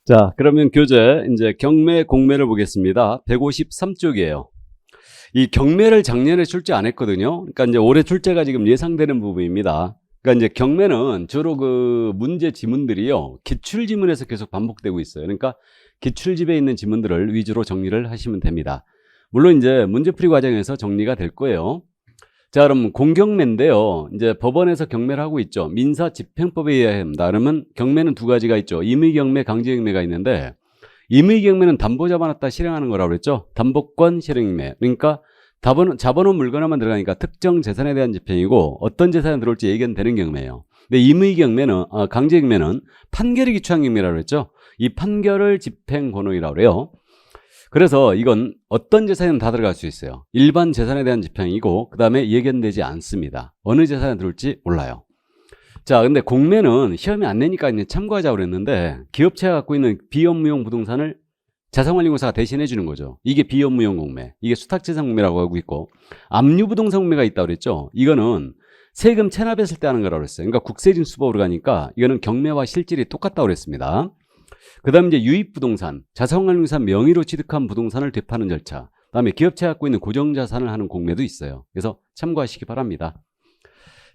자, 그러면 교재 이제 경매 공매를 보겠습니다. 153쪽이에요. 이 경매를 작년에 출제 안 했거든요. 그러니까 이제 올해 출제가 지금 예상되는 부분입니다. 그러니까 이제 경매는 주로 그 문제 지문들이요, 기출 지문에서 계속 반복되고 있어요. 그러니까 기출집에 있는 지문들을 위주로 정리를 하시면 됩니다. 물론 이제 문제풀이 과정에서 정리가 될 거예요. 자, 그럼 공경매인데요. 이제 법원에서 경매를 하고 있죠. 민사집행법에 의해야 합니다. 그러면 경매는 두 가지가 있죠. 임의경매, 강제경매가 있는데, 임의경매는 담보 잡아놨다 실행하는 거라고 그랬죠. 담보권 실행매. 그러니까 잡아놓은 물건에만 들어가니까 특정 재산에 대한 집행이고 어떤 재산이 들어올지 예견되는 경매예요. 근데 임의경매는, 강제경매는 판결이 기초한 경매라고 그랬죠. 이 판결을 집행 권한이라고 그래요. 그래서 이건 어떤 재산에는 다 들어갈 수 있어요. 일반 재산에 대한 집행이고 그 다음에 예견되지 않습니다. 어느 재산에 들어올지 몰라요. 자, 근데 공매는 시험에 안 내니까 그냥 참고하자고 그랬는데, 기업체가 갖고 있는 비업무용 부동산을 자산관리공사가 대신해 주는 거죠. 이게 비업무용 공매, 이게 수탁재산 공매라고 하고 있고, 압류부동산 공매가 있다고 그랬죠. 이거는 세금 체납했을 때 하는 거라고 그랬어요. 그러니까 국세징수법으로 가니까 이거는 경매와 실질이 똑같다고 그랬습니다. 그 다음에 이제 유입부동산, 자산관리공사 명의로 취득한 부동산을 되파는 절차, 그 다음에 기업체가 갖고 있는 고정자산을 하는 공매도 있어요. 그래서 참고하시기 바랍니다.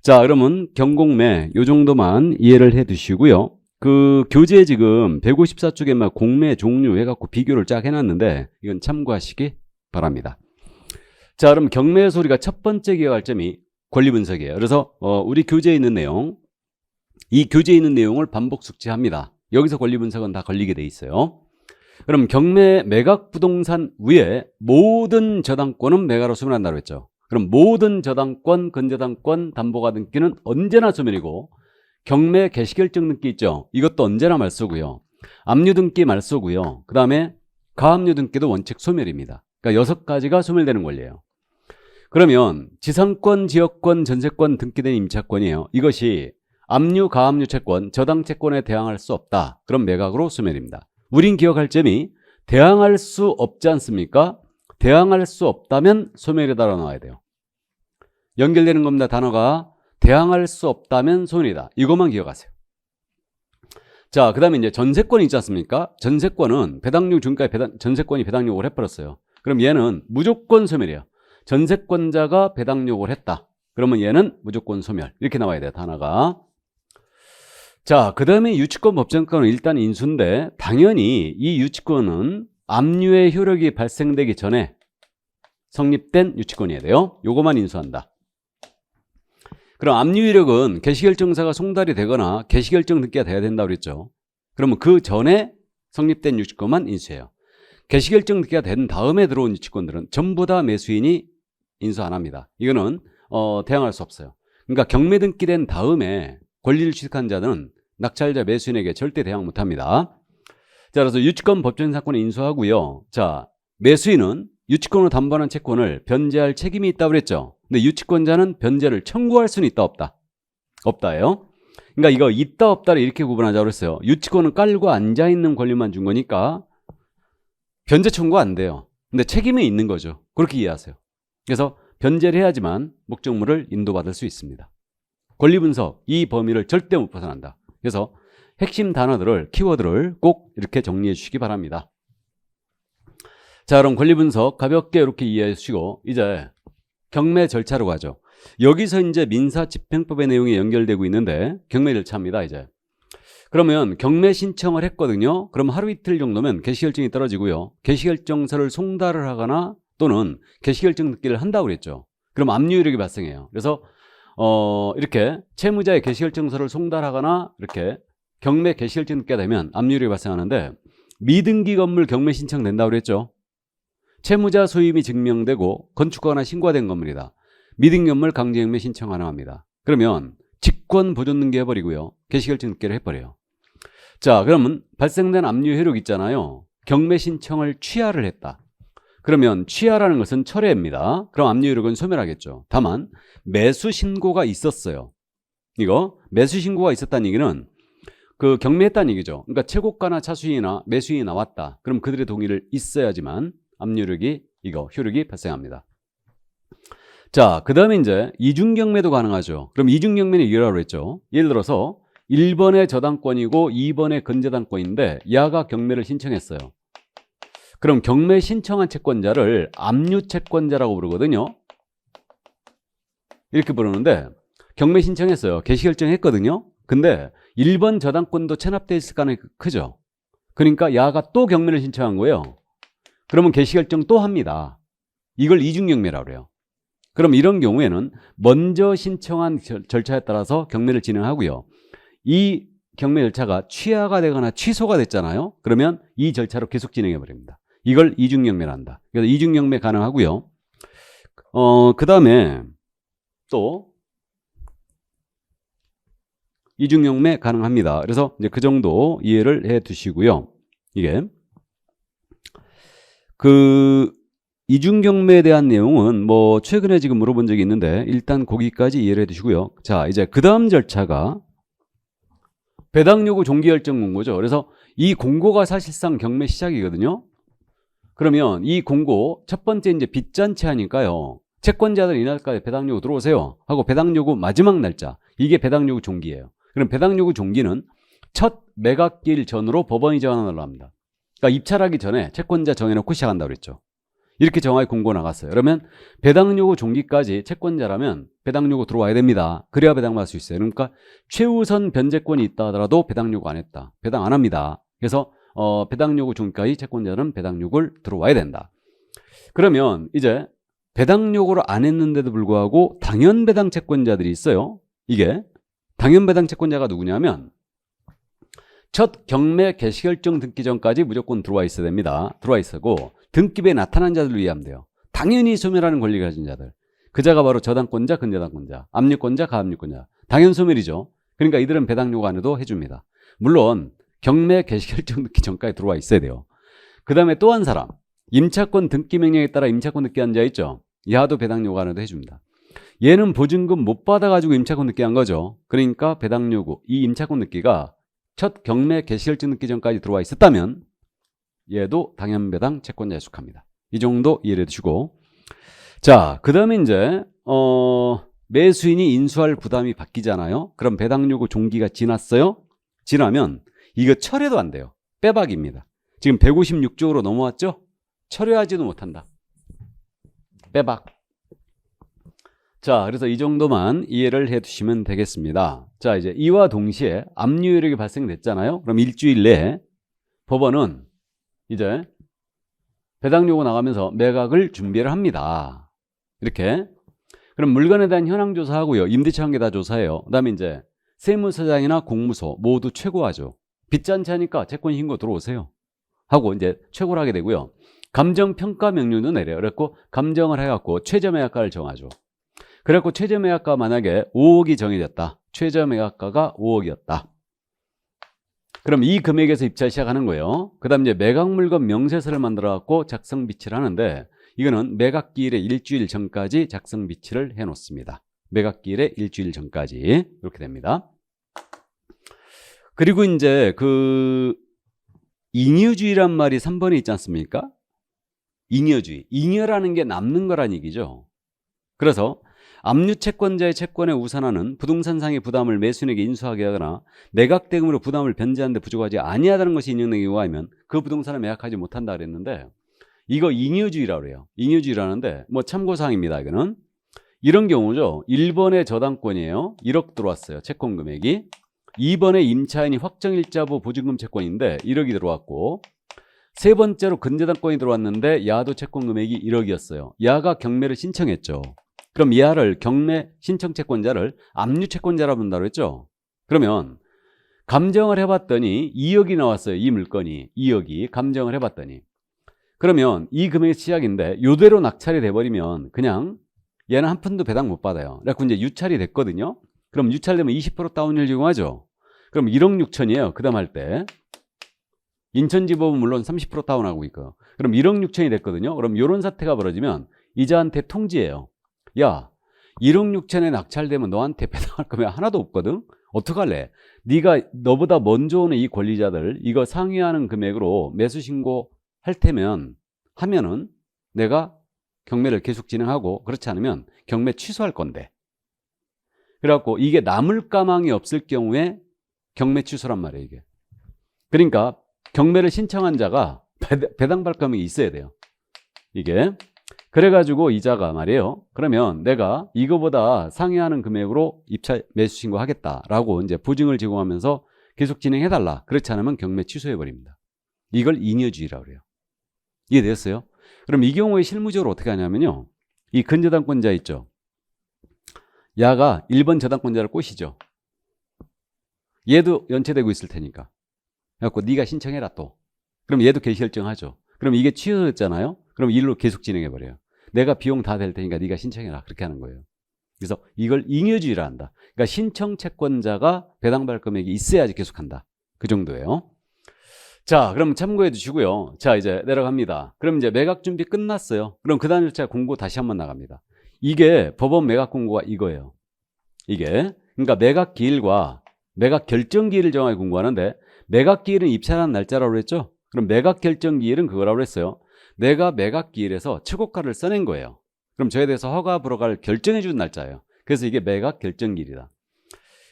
자, 그러면 경공매 요 정도만 이해를 해 두시고요. 그 교재에 지금 154쪽에 막 공매 종류 해갖고 비교를 쫙 해놨는데 이건 참고하시기 바랍니다. 자, 그럼 경매에서 우리가 첫 번째 기억할 점이 권리 분석이에요. 그래서 우리 교재에 있는 내용, 이 교재에 있는 내용을 반복 숙지합니다. 여기서 권리 분석은 다 걸리게 돼 있어요. 그럼 경매 매각 부동산 위에 모든 저당권은 매가로 소멸한다고 했죠. 그럼 모든 저당권, 근저당권, 담보가 등기는 언제나 소멸이고, 경매 개시결정 등기 있죠. 이것도 언제나 말소고요. 압류 등기 말소고요. 그 다음에 가압류 등기도 원칙 소멸입니다. 그러니까 6가지가 소멸되는 권리예요. 그러면 지상권, 지역권, 전세권 등기된 임차권이에요. 이것이 압류, 가압류 채권, 저당 채권에 대항할 수 없다. 그럼 매각으로 소멸입니다. 우린 기억할 점이 대항할 수 없지 않습니까? 대항할 수 없다면 소멸이다라고 나와야 돼요. 연결되는 겁니다. 단어가 대항할 수 없다면 소멸이다. 이것만 기억하세요. 자, 그 다음에 이제 전세권이 있지 않습니까? 전세권은 배당률 중까지 전세권이 배당 요구를 해버렸어요. 그럼 얘는 무조건 소멸이에요. 전세권자가 배당 요구를 했다. 그러면 얘는 무조건 소멸. 이렇게 나와야 돼요. 단어가. 자, 그 다음에 유치권 법정권은 일단 인수인데, 당연히 이 유치권은 압류의 효력이 발생되기 전에 성립된 유치권이어야 돼요. 요거만 인수한다. 그럼 압류 효력은 개시결정사가 송달이 되거나 개시결정 등기가 돼야 된다고 그랬죠. 그러면 그 전에 성립된 유치권만 인수해요. 개시결정 등기가 된 다음에 들어온 유치권들은 전부 다 매수인이 인수 안 합니다. 이거는 대항할 수 없어요. 그러니까 경매 등기된 다음에 권리를 취득한 자는 낙찰자 매수인에게 절대 대항 못합니다. 자, 그래서 유치권 법정 사건을 인수하고요. 자, 매수인은 유치권으로 담보하는 채권을 변제할 책임이 있다고 그랬죠. 근데 유치권자는 변제를 청구할 수는 있다 없다? 없다예요. 그러니까 이거 있다 없다를 이렇게 구분하자고 그랬어요. 유치권은 깔고 앉아있는 권리만 준 거니까 변제 청구 안 돼요. 근데 책임이 있는 거죠. 그렇게 이해하세요. 그래서 변제를 해야지만 목적물을 인도받을 수 있습니다. 권리 분석, 이 범위를 절대 못 벗어난다. 그래서 핵심 단어들을, 키워드를 꼭 이렇게 정리해 주시기 바랍니다. 자, 그럼 권리 분석 가볍게 이렇게 이해해 주시고, 이제 경매 절차로 가죠. 여기서 이제 민사집행법의 내용이 연결되고 있는데, 경매 절차입니다, 이제. 그러면 경매 신청을 했거든요. 그럼 하루 이틀 정도면 개시결정이 떨어지고요. 개시결정서를 송달을 하거나 또는 개시결정 등기를 한다고 그랬죠. 그럼 압류효력이 발생해요. 그래서 이렇게 채무자의 개시결정서를 송달하거나 이렇게 경매 개시결정 등기가 되면 압류효력이 발생하는데, 미등기 건물 경매 신청된다고 그랬죠. 채무자 소임이 증명되고 건축하거나 신고된 건물이다. 미등기 건물 강제경매 신청 가능합니다. 그러면 직권 보존 등기 해버리고요. 개시결정 등기를 해버려요. 자, 그러면 발생된 압류 효력 있잖아요. 경매 신청을 취하를 했다. 그러면 취하라는 것은 철회입니다. 그럼 압류 효력은 소멸하겠죠. 다만 매수 신고가 있었어요. 이거 매수 신고가 있었다는 얘기는 그 경매했다는 얘기죠. 그러니까 최고가나 차수인이나 매수인이 나왔다. 그럼 그들의 동의를 있어야지만 압류력이 효력이 발생합니다. 자, 그 다음에 이제 이중경매도 가능하죠. 그럼 이중경매는 이라고 했죠. 예를 들어서 1번의 저당권이고 2번의 근저당권인데 야가 경매를 신청했어요. 그럼 경매 신청한 채권자를 압류 채권자라고 부르거든요. 이렇게 부르는데 경매 신청했어요. 개시결정했거든요. 근데 1번 저당권도 체납돼 있을 가능성이 크죠. 그러니까 야가 또 경매를 신청한 거예요. 그러면 개시결정 또 합니다. 이걸 이중경매라고 그래요. 그럼 이런 경우에는 먼저 신청한 절차에 따라서 경매를 진행하고요. 이 경매 절차가 취하가 되거나 취소가 됐잖아요. 그러면 이 절차로 계속 진행해 버립니다. 이걸 이중경매를 한다. 그래서 이중경매 가능하고요. 그 다음에 또 이중경매 가능합니다. 그래서 이제 그 정도 이해를 해 두시고요. 이게 그 이중경매에 대한 내용은 뭐 최근에 지금 물어본 적이 있는데 일단 거기까지 이해를 해 두시고요. 자, 이제 그 다음 절차가 배당요구 종기결정 공고죠. 그래서 이 공고가 사실상 경매 시작이거든요. 그러면 이 공고 첫 번째 이제 빚잔치 하니까요. 채권자들 이날까지 배당요구 들어오세요 하고 배당요구 마지막 날짜, 이게 배당요구 종기예요. 그럼 배당요구 종기는 첫 매각기일 전으로 법원이 정하는 합니다. 그러니까 입찰하기 전에 채권자 정해놓고 시작한다고 그랬죠. 이렇게 정하게 공고 나갔어요. 그러면 배당요구 종기까지 채권자라면 배당요구 들어와야 됩니다. 그래야 배당받을 수 있어요. 그러니까 최우선 변제권이 있다 하더라도 배당요구 안 했다, 배당 안 합니다. 그래서 배당요구 종기까지 채권자는 배당요구를 들어와야 된다. 그러면 이제 배당요구를 안 했는데도 불구하고 당연배당 채권자들이 있어요. 이게 당연배당 채권자가 누구냐면 첫 경매 개시결정 등기 전까지 무조건 들어와 있어야 됩니다. 들어와 있고 등기부에 나타난 자들을 위하면 돼요. 당연히 소멸하는 권리를 가진 자들. 그 자가 바로 저당권자, 근저당권자, 압류권자, 가압류권자. 당연 소멸이죠. 그러니까 이들은 배당요구 안 해도 해줍니다. 물론 경매 개시결정 등기 전까지 들어와 있어야 돼요. 그 다음에 또 한 사람, 임차권 등기 명령에 따라 임차권 등기한 자 있죠. 야도 배당요구 안 해도 해줍니다. 얘는 보증금 못 받아가지고 임차권 등기한 거죠. 그러니까 배당요구, 이 임차권 등기가 첫 경매 개시결정 등기 전까지 들어와 있었다면 얘도 당연배당 채권자에 속합니다. 이 정도 이해해 두시고, 자, 그 다음에 이제 매수인이 인수할 부담이 바뀌잖아요. 그럼 배당요구 종기가 지났어요. 지나면 이거 철회도 안 돼요. 빼박입니다. 지금 156조로 넘어왔죠. 철회하지도 못한다. 빼박. 자, 그래서 이 정도만 이해를 해 두시면 되겠습니다. 자, 이제 이와 동시에 압류효력이 발생됐잖아요. 그럼 일주일 내에 법원은 이제 배당요구 나가면서 매각을 준비를 합니다. 이렇게. 그럼 물건에 대한 현황 조사하고요. 임대차 관계 다 조사해요. 그 다음에 이제 세무서장이나 공무소 모두 최고하죠. 빚잔치 하니까 채권 신고 들어오세요 하고 이제 최고를 하게 되고요. 감정평가 명령도 내려요. 그래갖고 감정을 해갖고 최저매각가를 정하죠. 그래갖고 최저매각가 만약에 5억이 정해졌다. 최저매각가가 5억이었다. 그럼 이 금액에서 입찰 시작하는 거예요. 그 다음 이제 매각물건 명세서를 만들어갖고 작성 비치를 하는데 이거는 매각기일의 일주일 전까지 작성 비치를 해 놓습니다. 매각기일의 일주일 전까지 이렇게 됩니다. 그리고 이제 그 잉여주의란 말이 3번에 있지 않습니까? 잉여주의. 잉여라는 게 남는 거란 얘기죠. 그래서 압류채권자의 채권에 우선하는 부동산상의 부담을 매수인에게 인수하게 하거나 매각대금으로 부담을 변제하는 데 부족하지 아니하다는 것이 인정되기 위하면 그 부동산을 매각하지 못한다 그랬는데 이거 잉여주의라고 해요. 잉여주의라는데 뭐 참고사항입니다. 이거는 이런 경우죠. 1번의 저당권이에요. 1억 들어왔어요. 채권 금액이. 2번에 임차인이 확정일자부 보증금 채권인데 1억이 들어왔고, 세 번째로 근저당권이 들어왔는데 야도 채권 금액이 1억이었어요. 야가 경매를 신청했죠. 그럼 야를 경매 신청 채권자를 압류 채권자라고 본다고 했죠. 그러면 감정을 해봤더니 2억이 나왔어요. 이 물건이 2억이 감정을 해봤더니. 그러면 이 금액이 시작인데 이대로 낙찰이 돼버리면 그냥 얘는 한 푼도 배당 못 받아요. 그래서 이제 유찰이 됐거든요. 그럼 유찰되면 20% 다운율 제공하죠. 그럼 1억 6천이에요. 그 다음 할 때. 인천지법은 물론 30% 다운하고 있고. 그럼 1억 6천이 됐거든요. 그럼 이런 사태가 벌어지면 이자한테 통지해요. 야, 1억 6천에 낙찰되면 너한테 배당할 거면 하나도 없거든. 어떡할래? 네가 너보다 먼저 오는 이 권리자들 이거 상회하는 금액으로 매수 신고할 테면 하면은 내가 경매를 계속 진행하고 그렇지 않으면 경매 취소할 건데. 그래갖고 이게 남을 가망이 없을 경우에 경매 취소란 말이에요, 이게. 그러니까 경매를 신청한 자가 배당 발권이 있어야 돼요. 이게. 그래가지고 이자가 말이에요. 그러면 내가 이거보다 상회하는 금액으로 입차 매수 신고하겠다라고 이제 보증을 제공하면서 계속 진행해달라. 그렇지 않으면 경매 취소해버립니다. 이걸 잉여주의라고 그래요. 이해되었어요? 그럼 이 경우에 실무적으로 어떻게 하냐면요. 이 근저당권자 있죠. 야가 1번 저당권자를 꼬시죠. 얘도 연체되고 있을 테니까. 그래갖고 네가 신청해라 또. 그럼 얘도 개시결정하죠. 그럼 이게 취소됐잖아요. 그럼 일로 계속 진행해버려요. 내가 비용 다 될 테니까 네가 신청해라. 그렇게 하는 거예요. 그래서 이걸 잉여주의라 한다. 그러니까 신청 채권자가 배당받을 금액이 있어야지 계속한다. 그 정도예요. 자, 그럼 참고해 주시고요. 자, 이제 내려갑니다. 그럼 이제 매각 준비 끝났어요. 그럼 그 다음 절차 공고 다시 한번 나갑니다. 이게 법원 매각 공고가 이거예요. 이게. 그러니까 매각 기일과 매각 결정 기일을 정하게 공고하는데 매각 기일은 입찰하는 날짜라고 그랬죠? 그럼 매각 결정 기일은 그거라고 그랬어요. 내가 매각 기일에서 최고가를 써낸 거예요. 그럼 저에 대해서 허가 불허가를 결정해 주는 날짜예요. 그래서 이게 매각 결정 기일이다.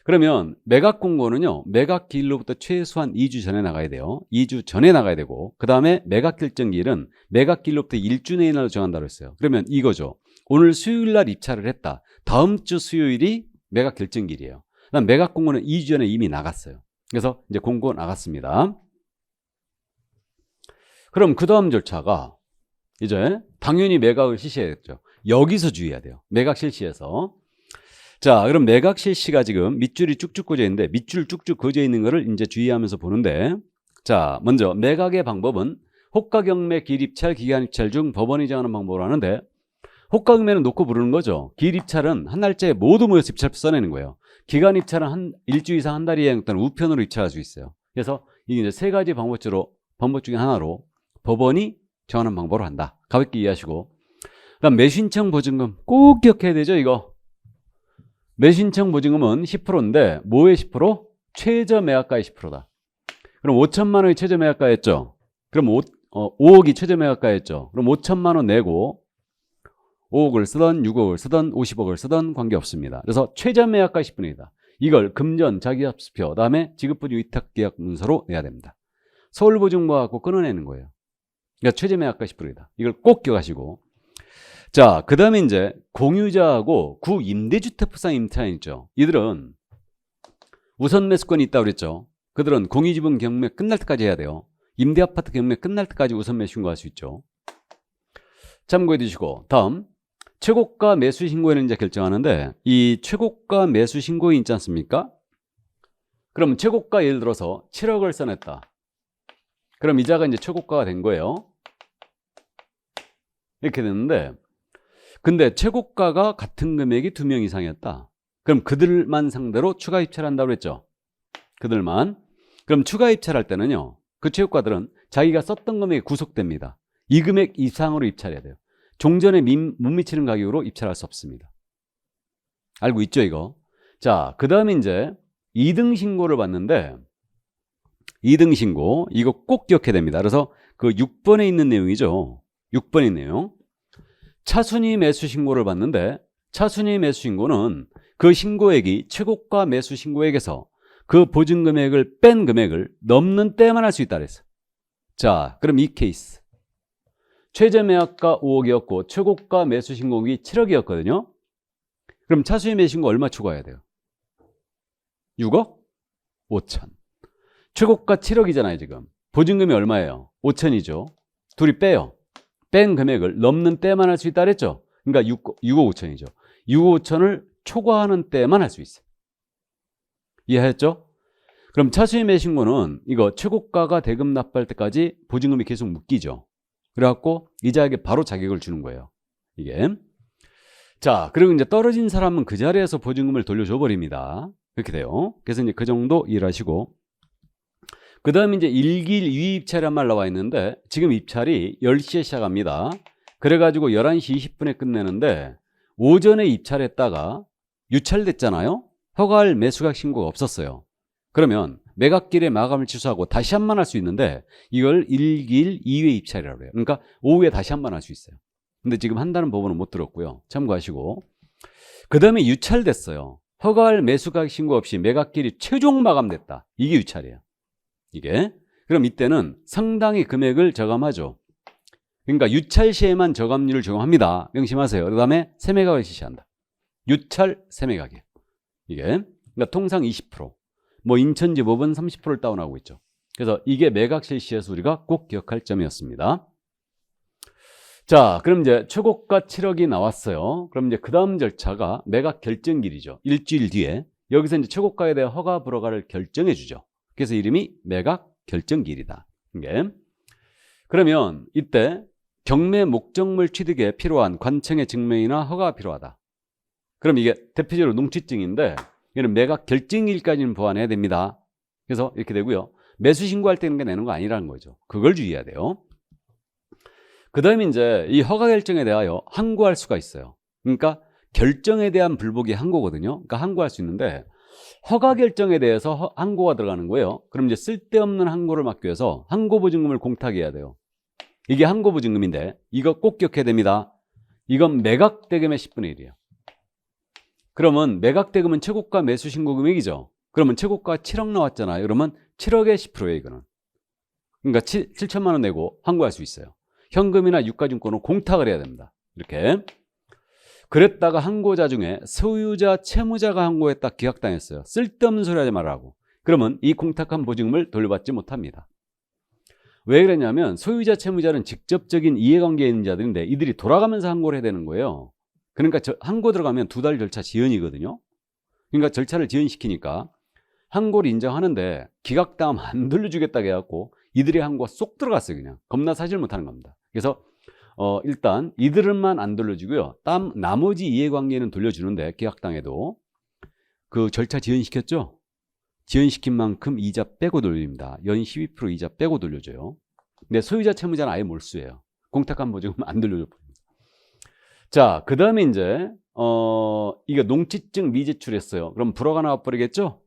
그러면 매각 공고는요. 매각 기일로부터 최소한 2주 전에 나가야 돼요. 2주 전에 나가야 되고 그 다음에 매각 결정 기일은 매각 기일로부터 1주 내로 정한다고 했어요. 그러면 이거죠. 오늘 수요일 날 입찰을 했다. 다음 주 수요일이 매각 결정 기일이에요. 그다음 매각 공고는 2주 전에 이미 나갔어요. 그래서 이제 공고 나갔습니다. 그럼 그 다음 절차가 이제 당연히 매각을 실시해야겠죠. 여기서 주의해야 돼요. 매각 실시에서. 자, 그럼 매각 실시가 지금 밑줄이 쭉쭉 꺼져 있는데 밑줄 쭉쭉 꺼져 있는 거를 이제 주의하면서 보는데 자, 먼저 매각의 방법은 호가 경매 기일 입찰 기간 입찰 중 법원이 정하는 방법으로 하는데 호가 경매는 놓고 부르는 거죠. 기일 입찰은 한 날짜에 모두 모여서 입찰표 써내는 거예요. 기간 입찰은 한 일주 이상 한 달 이하의 또는 우편으로 입찰할 수 있어요. 그래서 이게 이제 세 가지 방법 중에 하나로 법원이 정하는 방법으로 한다. 가볍게 이해하시고. 그다음 매수신청 보증금 꼭 기억해야 되죠, 이거. 매수신청 보증금은 10%인데 뭐의 10%? 최저 매각가의 10%다. 그럼 5천만 원이 최저 매각가였죠. 그럼 5억이 최저 매각가였죠. 그럼 5천만 원 내고 5억을 쓰던 6억을 쓰던 50억을 쓰던 관계없습니다. 그래서 최저 매각가 10분이다. 이걸 금전 자기합수표 다음에 지급부지 위탁계약 문서로 내야 됩니다. 서울보증부와 갖고 끊어내는 거예요. 그러니까 최저 매각가 10%이다. 이걸 꼭 기억하시고. 자, 그 다음에 이제 공유자하고 구임대주택부상 임차인 있죠. 이들은 우선 매수권이 있다고 그랬죠. 그들은 공유지분 경매 끝날 때까지 해야 돼요. 임대아파트 경매 끝날 때까지 우선 매수 신고할 수 있죠. 참고해 두시고. 다음 최고가 매수 신고에는 이제 결정하는데 이 최고가 매수 신고인 있지 않습니까? 그럼 최고가 예를 들어서 7억을 써냈다. 그럼 이자가 이제 최고가가 된 거예요. 이렇게 됐는데 근데 최고가가 같은 금액이 2명 이상이었다. 그럼 그들만 상대로 추가 입찰한다고 했죠. 그들만. 그럼 추가 입찰할 때는요. 그 최고가들은 자기가 썼던 금액이 구속됩니다. 이 금액 이상으로 입찰해야 돼요. 종전에 못 미치는 가격으로 입찰할 수 없습니다. 알고 있죠, 이거? 자, 그 다음에 이제 2등 신고를 받는데 2등 신고 이거 꼭 기억해야 됩니다. 그래서 그 6번에 있는 내용이죠. 6번의 내용. 차순위 매수 신고를 받는데 차순위 매수 신고는 그 신고액이 최고가 매수 신고액에서 그 보증 금액을 뺀 금액을 넘는 때만 할 수 있다 그랬어요. 자, 그럼 이 케이스. 최저 매각가 5억이었고 최고가 매수 신고액이 7억이었거든요. 그럼 차순위 매수 신고 얼마 추가해야 돼요? 6억 5천. 최고가 7억이잖아요, 지금. 보증금이 얼마예요? 5천이죠. 둘이 빼요. 뺀 금액을 넘는 때만 할 수 있다 그랬죠? 그러니까 6억 5천이죠. 6억 5천을 초과하는 때만 할 수 있어요. 이해하셨죠? 그럼 차순위 매수신고는 이거 최고가가 대금 납부할 때까지 보증금이 계속 묶이죠. 그래갖고 이자에게 바로 자격을 주는 거예요. 이게. 자, 그리고 이제 떨어진 사람은 그 자리에서 보증금을 돌려줘 버립니다. 그렇게 돼요. 그래서 이제 그 정도 이해하시고. 그 다음에 이제 1길 2 입찰이란 말 나와 있는데 지금 입찰이 10시에 시작합니다. 그래가지고 11시 20분에 끝내는데 오전에 입찰했다가 유찰됐잖아요. 허가할 매수각 신고가 없었어요. 그러면 매각길에 마감을 취소하고 다시 한 번 할 수 있는데 이걸 1길 2회 입찰이라고 해요. 그러니까 오후에 다시 한 번 할 수 있어요. 근데 지금 한다는 법원은 못 들었고요. 참고하시고. 그 다음에 유찰됐어요. 허가할 매수가격 신고 없이 매각기일이 최종 마감됐다. 이게 유찰이에요. 이게. 그럼 이때는 상당히 금액을 저감하죠. 그러니까 유찰 시에만 저감률을 적용합니다. 명심하세요. 그 다음에 세매각을 실시한다. 유찰 세매각이에요. 이게. 그러니까 통상 20%. 뭐 인천지법은 30%를 다운하고 있죠. 그래서 이게 매각 실시에서 우리가 꼭 기억할 점이었습니다. 자, 그럼 이제 최고가 7억이 나왔어요. 그럼 이제 그 다음 절차가 매각 결정일이죠. 일주일 뒤에. 여기서 이제 최고가에 대해 허가 불허가를 결정해 주죠. 그래서 이름이 매각 결정일이다. 이게. 그러면 이때 경매 목적물 취득에 필요한 관청의 증명이나 허가가 필요하다. 그럼 이게 대표적으로 농취증인데 이는 매각 결정일까지는 보완해야 됩니다. 그래서 이렇게 되고요. 매수 신고할 때 내는 거 아니라는 거죠. 그걸 주의해야 돼요. 그 다음에 이제 이 허가 결정에 대하여 항고할 수가 있어요. 그러니까 결정에 대한 불복이 항고거든요. 그러니까 항고할 수 있는데 허가 결정에 대해서 항고가 들어가는 거예요. 그럼 이제 쓸데없는 항고를 막기 위해서 항고보증금을 공탁해야 돼요. 이게 항고보증금인데 이거 꼭 기억해야 됩니다. 이건 매각대금의 10분의 1이에요. 그러면 매각대금은 최고가 매수 신고 금액이죠. 그러면 최고가 7억 나왔잖아요. 그러면 7억의 10%예요, 이거는. 그러니까 7천만 원 내고 항고할 수 있어요. 현금이나 유가증권은 공탁을 해야 됩니다. 이렇게. 그랬다가 항고자 중에 소유자, 채무자가 항고했다 기각당했어요. 쓸데없는 소리 하지 말라고. 그러면 이 공탁한 보증금을 돌려받지 못합니다. 왜 그랬냐면 소유자, 채무자는 직접적인 이해관계에 있는 자들인데 이들이 돌아가면서 항고를 해야 되는 거예요. 그러니까 항고 들어가면 2달 절차 지연이거든요. 그러니까 절차를 지연시키니까 항고를 인정하는데 기각당하면 안 돌려주겠다고 해갖고 이들의 항고가 쏙 들어갔어요. 그냥 겁나 사질 못하는 겁니다. 그래서 일단 이들은만 안 돌려주고요. 나머지 이해관계는 돌려주는데 기각당해도 그 절차 지연시켰죠. 지연시킨 만큼 이자 빼고 돌립니다. 연 12% 이자 빼고 돌려줘요. 근데 소유자 채무자는 아예 몰수예요. 공탁한 보증금 안 돌려줘. 자, 그 다음에 이제 이게 농취증 미제출했어요. 그럼 불허가 나와버리겠죠?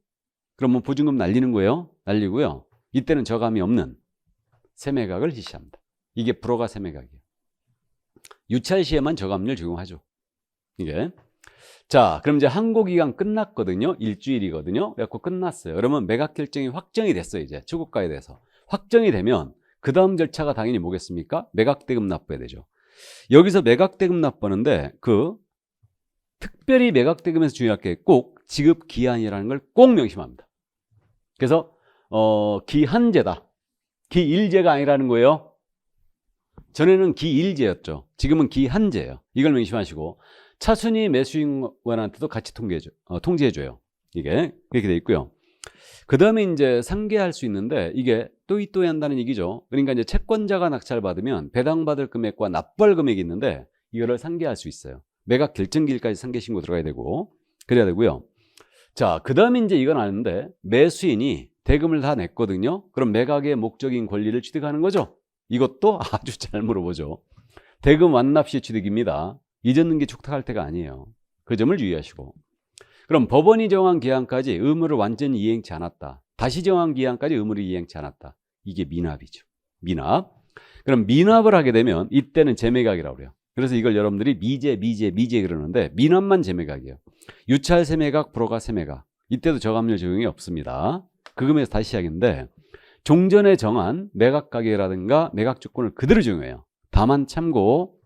그러면 보증금 날리는 거예요. 날리고요. 이때는 저감이 없는 세매각을 실시합니다. 이게 불허가 세매각이에요. 유찰 시에만 저감률 적용하죠. 이게. 자, 그럼 이제 항고 기간 끝났거든요. 일주일이거든요. 그래갖고 끝났어요. 그러면 매각 결정이 확정이 됐어요. 이제 최고가에 대해서. 확정이 되면 그 다음 절차가 당연히 뭐겠습니까? 매각대금 납부해야 되죠. 여기서 매각대금 납부하는데 특별히 매각대금에서 중요할 게 꼭 지급 기한이라는 걸 꼭 명심합니다. 그래서 기한제다. 기일제가 아니라는 거예요. 전에는 기일제였죠. 지금은 기한제예요. 이걸 명심하시고 차순위 매수인원한테도 같이 통지해줘요. 이게 그렇게 돼 있고요. 그 다음에 이제 상계할 수 있는데 이게 또이또이 한다는 얘기죠. 그러니까 이제 채권자가 낙찰받으면 배당받을 금액과 납부할 금액이 있는데 이거를 상계할 수 있어요. 매각 결정기일까지 상계 신고 들어가야 되고 그래야 되고요. 자, 그 다음에 이제 이건 아는데 매수인이 대금을 다 냈거든요. 그럼 매각의 목적인 권리를 취득하는 거죠. 이것도 아주 잘 물어보죠. 대금 완납 시 취득입니다. 잊었는게 축탁할 때가 아니에요. 그 점을 유의하시고. 그럼 법원이 정한 기한까지 의무를 완전히 이행치 않았다. 다시 정한 기한까지 의무를 이행치 않았다. 이게 미납이죠. 미납. 그럼 미납을 하게 되면 이때는 재매각이라고 그래요. 그래서 이걸 여러분들이 미제 그러는데 미납만 재매각이에요. 유찰 세매각, 불허가 세매각. 이때도 저감률 적용이 없습니다. 그금에서 다시 시작인데 종전에 정한 매각 가격이라든가 매각 조건을 그대로 적용해요. 다만 참고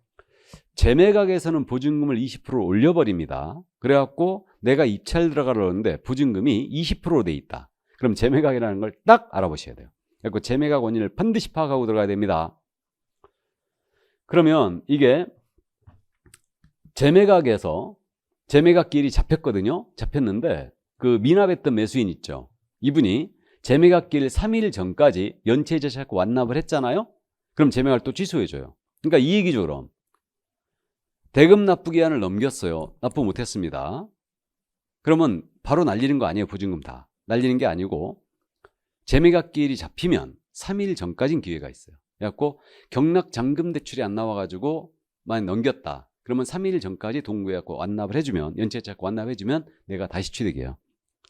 재매각에서는 보증금을 20% 올려버립니다. 그래갖고 내가 입찰 들어가려는데 보증금이 20%로 돼 있다. 그럼 재매각이라는 걸 딱 알아보셔야 돼요. 그래서 재매각 원인을 반드시 파악하고 들어가야 됩니다. 그러면 이게 재매각에서 재매각 기일이 잡혔거든요. 잡혔는데 그 미납했던 매수인 있죠. 이분이 재매각 기일 3일 전까지 연체이자 찾고 완납을 했잖아요. 그럼 재매각을 또 취소해줘요. 그러니까 이 얘기죠. 그럼 대금 납부 기한을 넘겼어요. 납부 못했습니다. 그러면 바로 날리는 거 아니에요. 보증금 다 날리는 게 아니고 재매각 기일이 잡히면 3일 전까지는 기회가 있어요. 그래갖고 경락 잔금 대출이 안 나와가지고 만약 넘겼다. 그러면 3일 전까지 동구해갖고 완납을 해주면 연체 찾고 완납해주면 내가 다시 취득해요.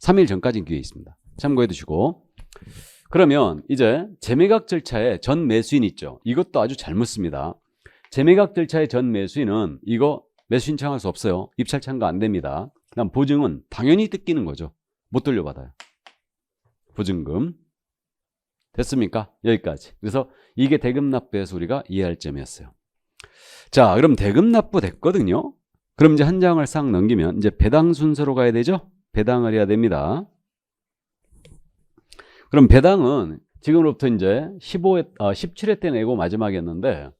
3일 전까지는 기회 있습니다. 참고해 두시고. 그러면 이제 재매각 절차에 전 매수인 있죠. 이것도 아주 잘못 씁니다. 재매각 절차의 전 매수인은 이거 매수 신청할 수 없어요. 입찰 참가 안 됩니다. 그다음 보증은 당연히 뜯기는 거죠. 못 돌려받아요. 보증금. 됐습니까? 여기까지. 그래서 이게 대금납부에서 우리가 이해할 점이었어요. 자, 그럼 대금납부 됐거든요. 그럼 이제 한 장을 싹 넘기면 이제 배당 순서로 가야 되죠? 배당을 해야 됩니다. 그럼 배당은 지금으로부터 이제 17회 때 내고 마지막이었는데,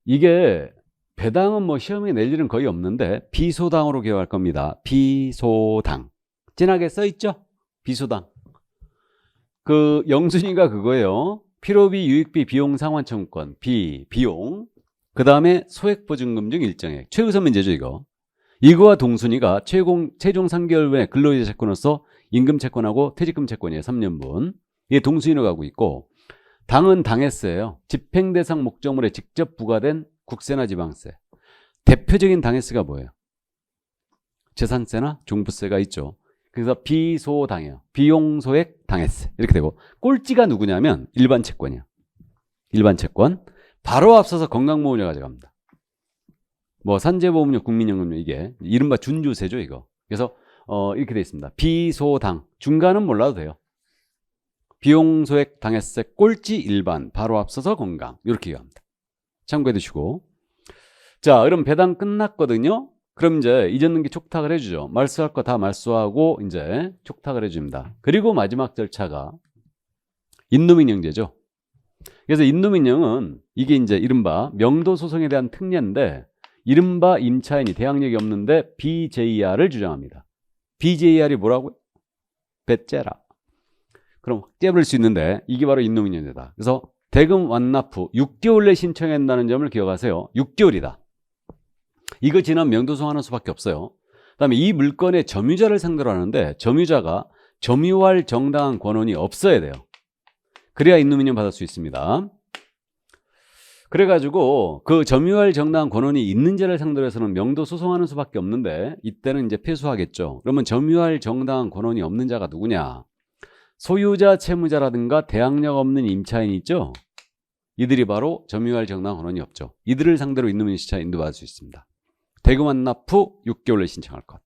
이게 배당은 뭐 시험에 낼 일은 거의 없는데 비소당으로 기억할 겁니다. 비소당. 진하게 써 있죠? 비소당. 그 영순위가 그거예요. 필요비, 유익비, 비용 상환 청구권. 비용. 그 다음에 소액보증금 중 일정액. 최우선 문제죠, 이거. 이거와 동순위가 최종 3개월분의 근로자 채권으로서 임금 채권하고 퇴직금 채권이에요. 3년분. 이게 동순위로 가고 있고, 당은 당해세예요. 집행대상 목적물에 직접 부과된 국세나 지방세. 대표적인 당해세가 뭐예요? 재산세나 종부세가 있죠. 그래서 비소당해요. 비용소액 당해세. 이렇게 되고, 꼴찌가 누구냐면 일반 채권이야. 일반 채권. 바로 앞서서 건강보험료 가져갑니다. 뭐 산재보험료, 국민연금료, 이게 이른바 준주세죠, 이거. 그래서 이렇게 되어 있습니다. 비소당. 중간은 몰라도 돼요. 비용소액 당해세 꼴찌 일반, 바로 앞서서 건강. 이렇게 얘기합니다. 참고해 두시고. 자, 그럼 배당 끝났거든요. 그럼 이제 이전등기 촉탁을 해주죠. 말소할 거 다 말소하고 이제 촉탁을 해줍니다. 그리고 마지막 절차가 인노민영제죠. 그래서 인노민영은 이게 이제 이른바 명도소송에 대한 특례인데, 이른바 임차인이 대항력이 없는데 BJR을 주장합니다. BJR이 뭐라고요? 배째라. 그럼 확대해버릴 수 있는데 이게 바로 인노민영제다. 그래서 대금 완납 후 6개월 내 신청한다는 점을 기억하세요. 6개월이다. 이거 지나면 명도소송하는 수밖에 없어요. 그다음에 이 물건의 점유자를 상대로 하는데 점유자가 점유할 정당한 권한이 없어야 돼요. 그래야 인노민영 받을 수 있습니다. 그래가지고 그 점유할 정당한 권한이 있는 자를 상대로 해서는 명도소송하는 수밖에 없는데, 이때는 이제 패소하겠죠. 그러면 점유할 정당한 권한이 없는 자가 누구냐? 소유자, 채무자라든가 대항력 없는 임차인이 있죠. 이들이 바로 점유할 정당한 권한이 없죠. 이들을 상대로 인노민영 신청 인도받을 수 있습니다. 대금 완납 후 6개월 내에 신청할 것.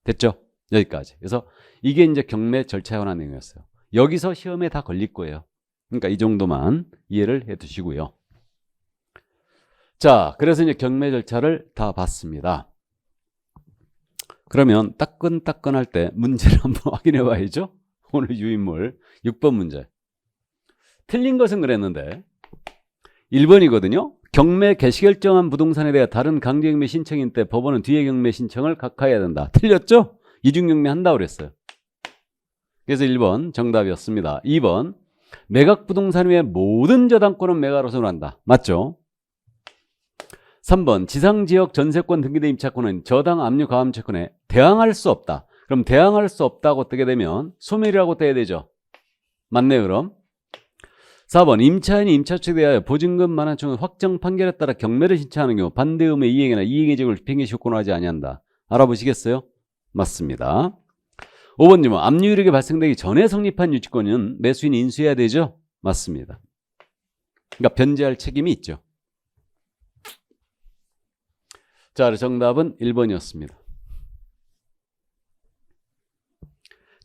됐죠? 여기까지. 그래서 이게 이제 경매 절차에 관한 내용이었어요. 여기서 시험에 다 걸릴 거예요. 그러니까 이 정도만 이해를 해 두시고요. 자, 그래서 이제 경매 절차를 다 봤습니다. 그러면 따끈따끈할 때 문제를 한번 확인해 봐야죠. 오늘 유인물 6번 문제. 틀린 것은 그랬는데 1번이거든요. 경매 개시결정한 부동산에 대해 다른 강제경매 신청인 때 법원은 뒤에 경매 신청을 각하해야 된다. 틀렸죠? 이중경매 한다고 그랬어요. 그래서 1번 정답이었습니다. 2번 매각 부동산 외의 모든 저당권은 매각으로서는 한다. 맞죠? 3번 지상지역 전세권 등기대 임차권은 저당 압류 가압 채권에 대항할 수 없다. 그럼 대항할 수 없다고 어떻게 되면 소멸이라고 떼야 되죠. 맞네요. 그럼 4번 임차인이 임차주에 대하여 보증금 만환청의 확정 판결에 따라 경매를 신청하는 경우 반대 의무의 이행이나 이행의적을 집행의 시효권을 하지 아니한다. 알아보시겠어요? 맞습니다. 5번 질문. 압류유력이 발생되기 전에 성립한 유치권은 매수인이 인수해야 되죠? 맞습니다. 그러니까 변제할 책임이 있죠. 자, 정답은 1번이었습니다.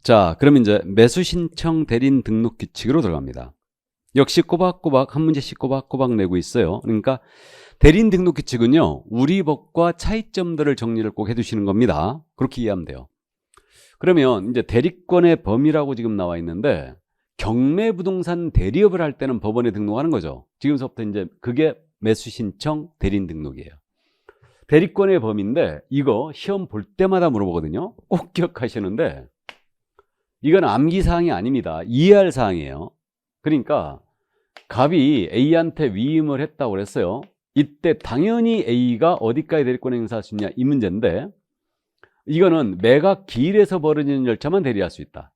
자, 그럼 이제 매수신청 대리인 등록 규칙으로 들어갑니다. 역시 꼬박꼬박 한 문제씩 꼬박꼬박 내고 있어요. 그러니까 대리인 등록 규칙은요, 우리 법과 차이점들을 정리를 꼭 해두시는 겁니다. 그렇게 이해하면 돼요. 그러면 이제 대리권의 범위라고 지금 나와 있는데, 경매 부동산 대리업을 할 때는 법원에 등록하는 거죠. 지금서부터 이제 그게 매수신청 대리인 등록이에요. 대리권의 범위인데 이거 시험 볼 때마다 물어보거든요. 꼭 기억하시는데 이건 암기사항이 아닙니다. 이해할 사항이에요. 그러니까 갑이 A한테 위임을 했다고 그랬어요. 이때 당연히 A가 어디까지 대리권 행사할 수 있냐 이 문제인데, 이거는 매각 기일에서 벌어지는 절차만 대리할 수 있다.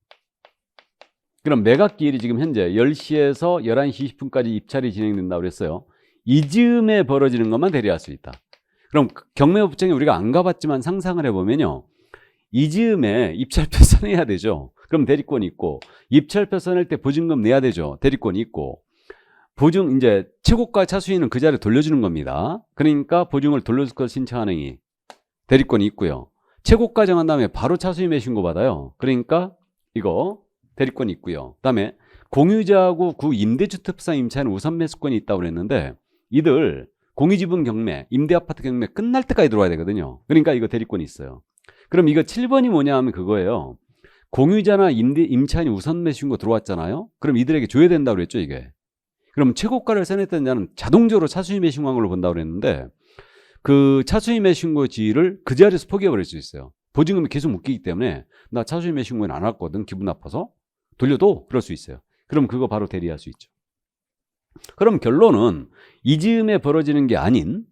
그럼 매각 기일이 지금 현재 10시에서 11시 20분까지 입찰이 진행된다고 그랬어요. 이 즈음에 벌어지는 것만 대리할 수 있다. 그럼 경매법정에 우리가 안 가봤지만 상상을 해보면요, 이 즈음에 입찰표 써내야 되죠. 그럼 대리권이 있고, 입찰표 써낼 때 보증금 내야 되죠. 대리권이 있고, 보증 이제 최고가 차수인은 그 자리에 돌려주는 겁니다. 그러니까 보증을 돌려줄 걸 신청하는 이 대리권이 있고요. 최고가 정한 다음에 바로 차수임해 신고 받아요. 그러니까 이거 대리권이 있고요. 그다음에 공유자하고 구 임대주택상 임차인 우선 매수권이 있다고 그랬는데 이들 공유지분 경매, 임대아파트 경매 끝날 때까지 들어와야 되거든요. 그러니까 이거 대리권이 있어요. 그럼 이거 7번이 뭐냐 하면 그거예요. 공유자나 임차인이 우선 매수 신고 들어왔잖아요. 그럼 이들에게 줘야 된다고 그랬죠, 이게. 그럼 최고가를 써냈던 자는 자동적으로 차수임해 신고한 걸로 본다고 그랬는데 그 차수임해 신고 지위를 그 자리에서 포기해버릴 수 있어요. 보증금이 계속 묶이기 때문에 나 차수임해 신고는 안 왔거든. 기분 나빠서. 돌려도 그럴 수 있어요. 그럼 그거 바로 대리할 수 있죠. 그럼 결론은 이 즈음에 벌어지는 게 아닌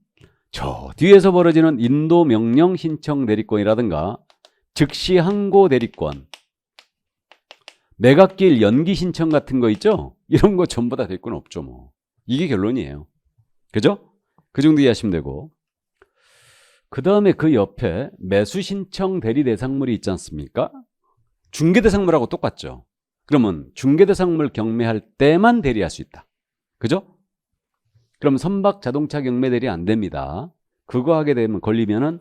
저 뒤에서 벌어지는 인도 명령 신청 대리권이라든가 즉시 항고 대리권, 매각기일 연기 신청 같은 거 있죠? 이런 거 전부 다 대리권 없죠, 뭐. 이게 결론이에요. 그죠? 그 정도 이해하시면 되고. 그 다음에 그 옆에 매수 신청 대리 대상물이 있지 않습니까? 중개 대상물하고 똑같죠. 그러면 중개 대상물 경매할 때만 대리할 수 있다. 그죠? 그럼 선박 자동차 경매 대리 안 됩니다. 그거 하게 되면 걸리면은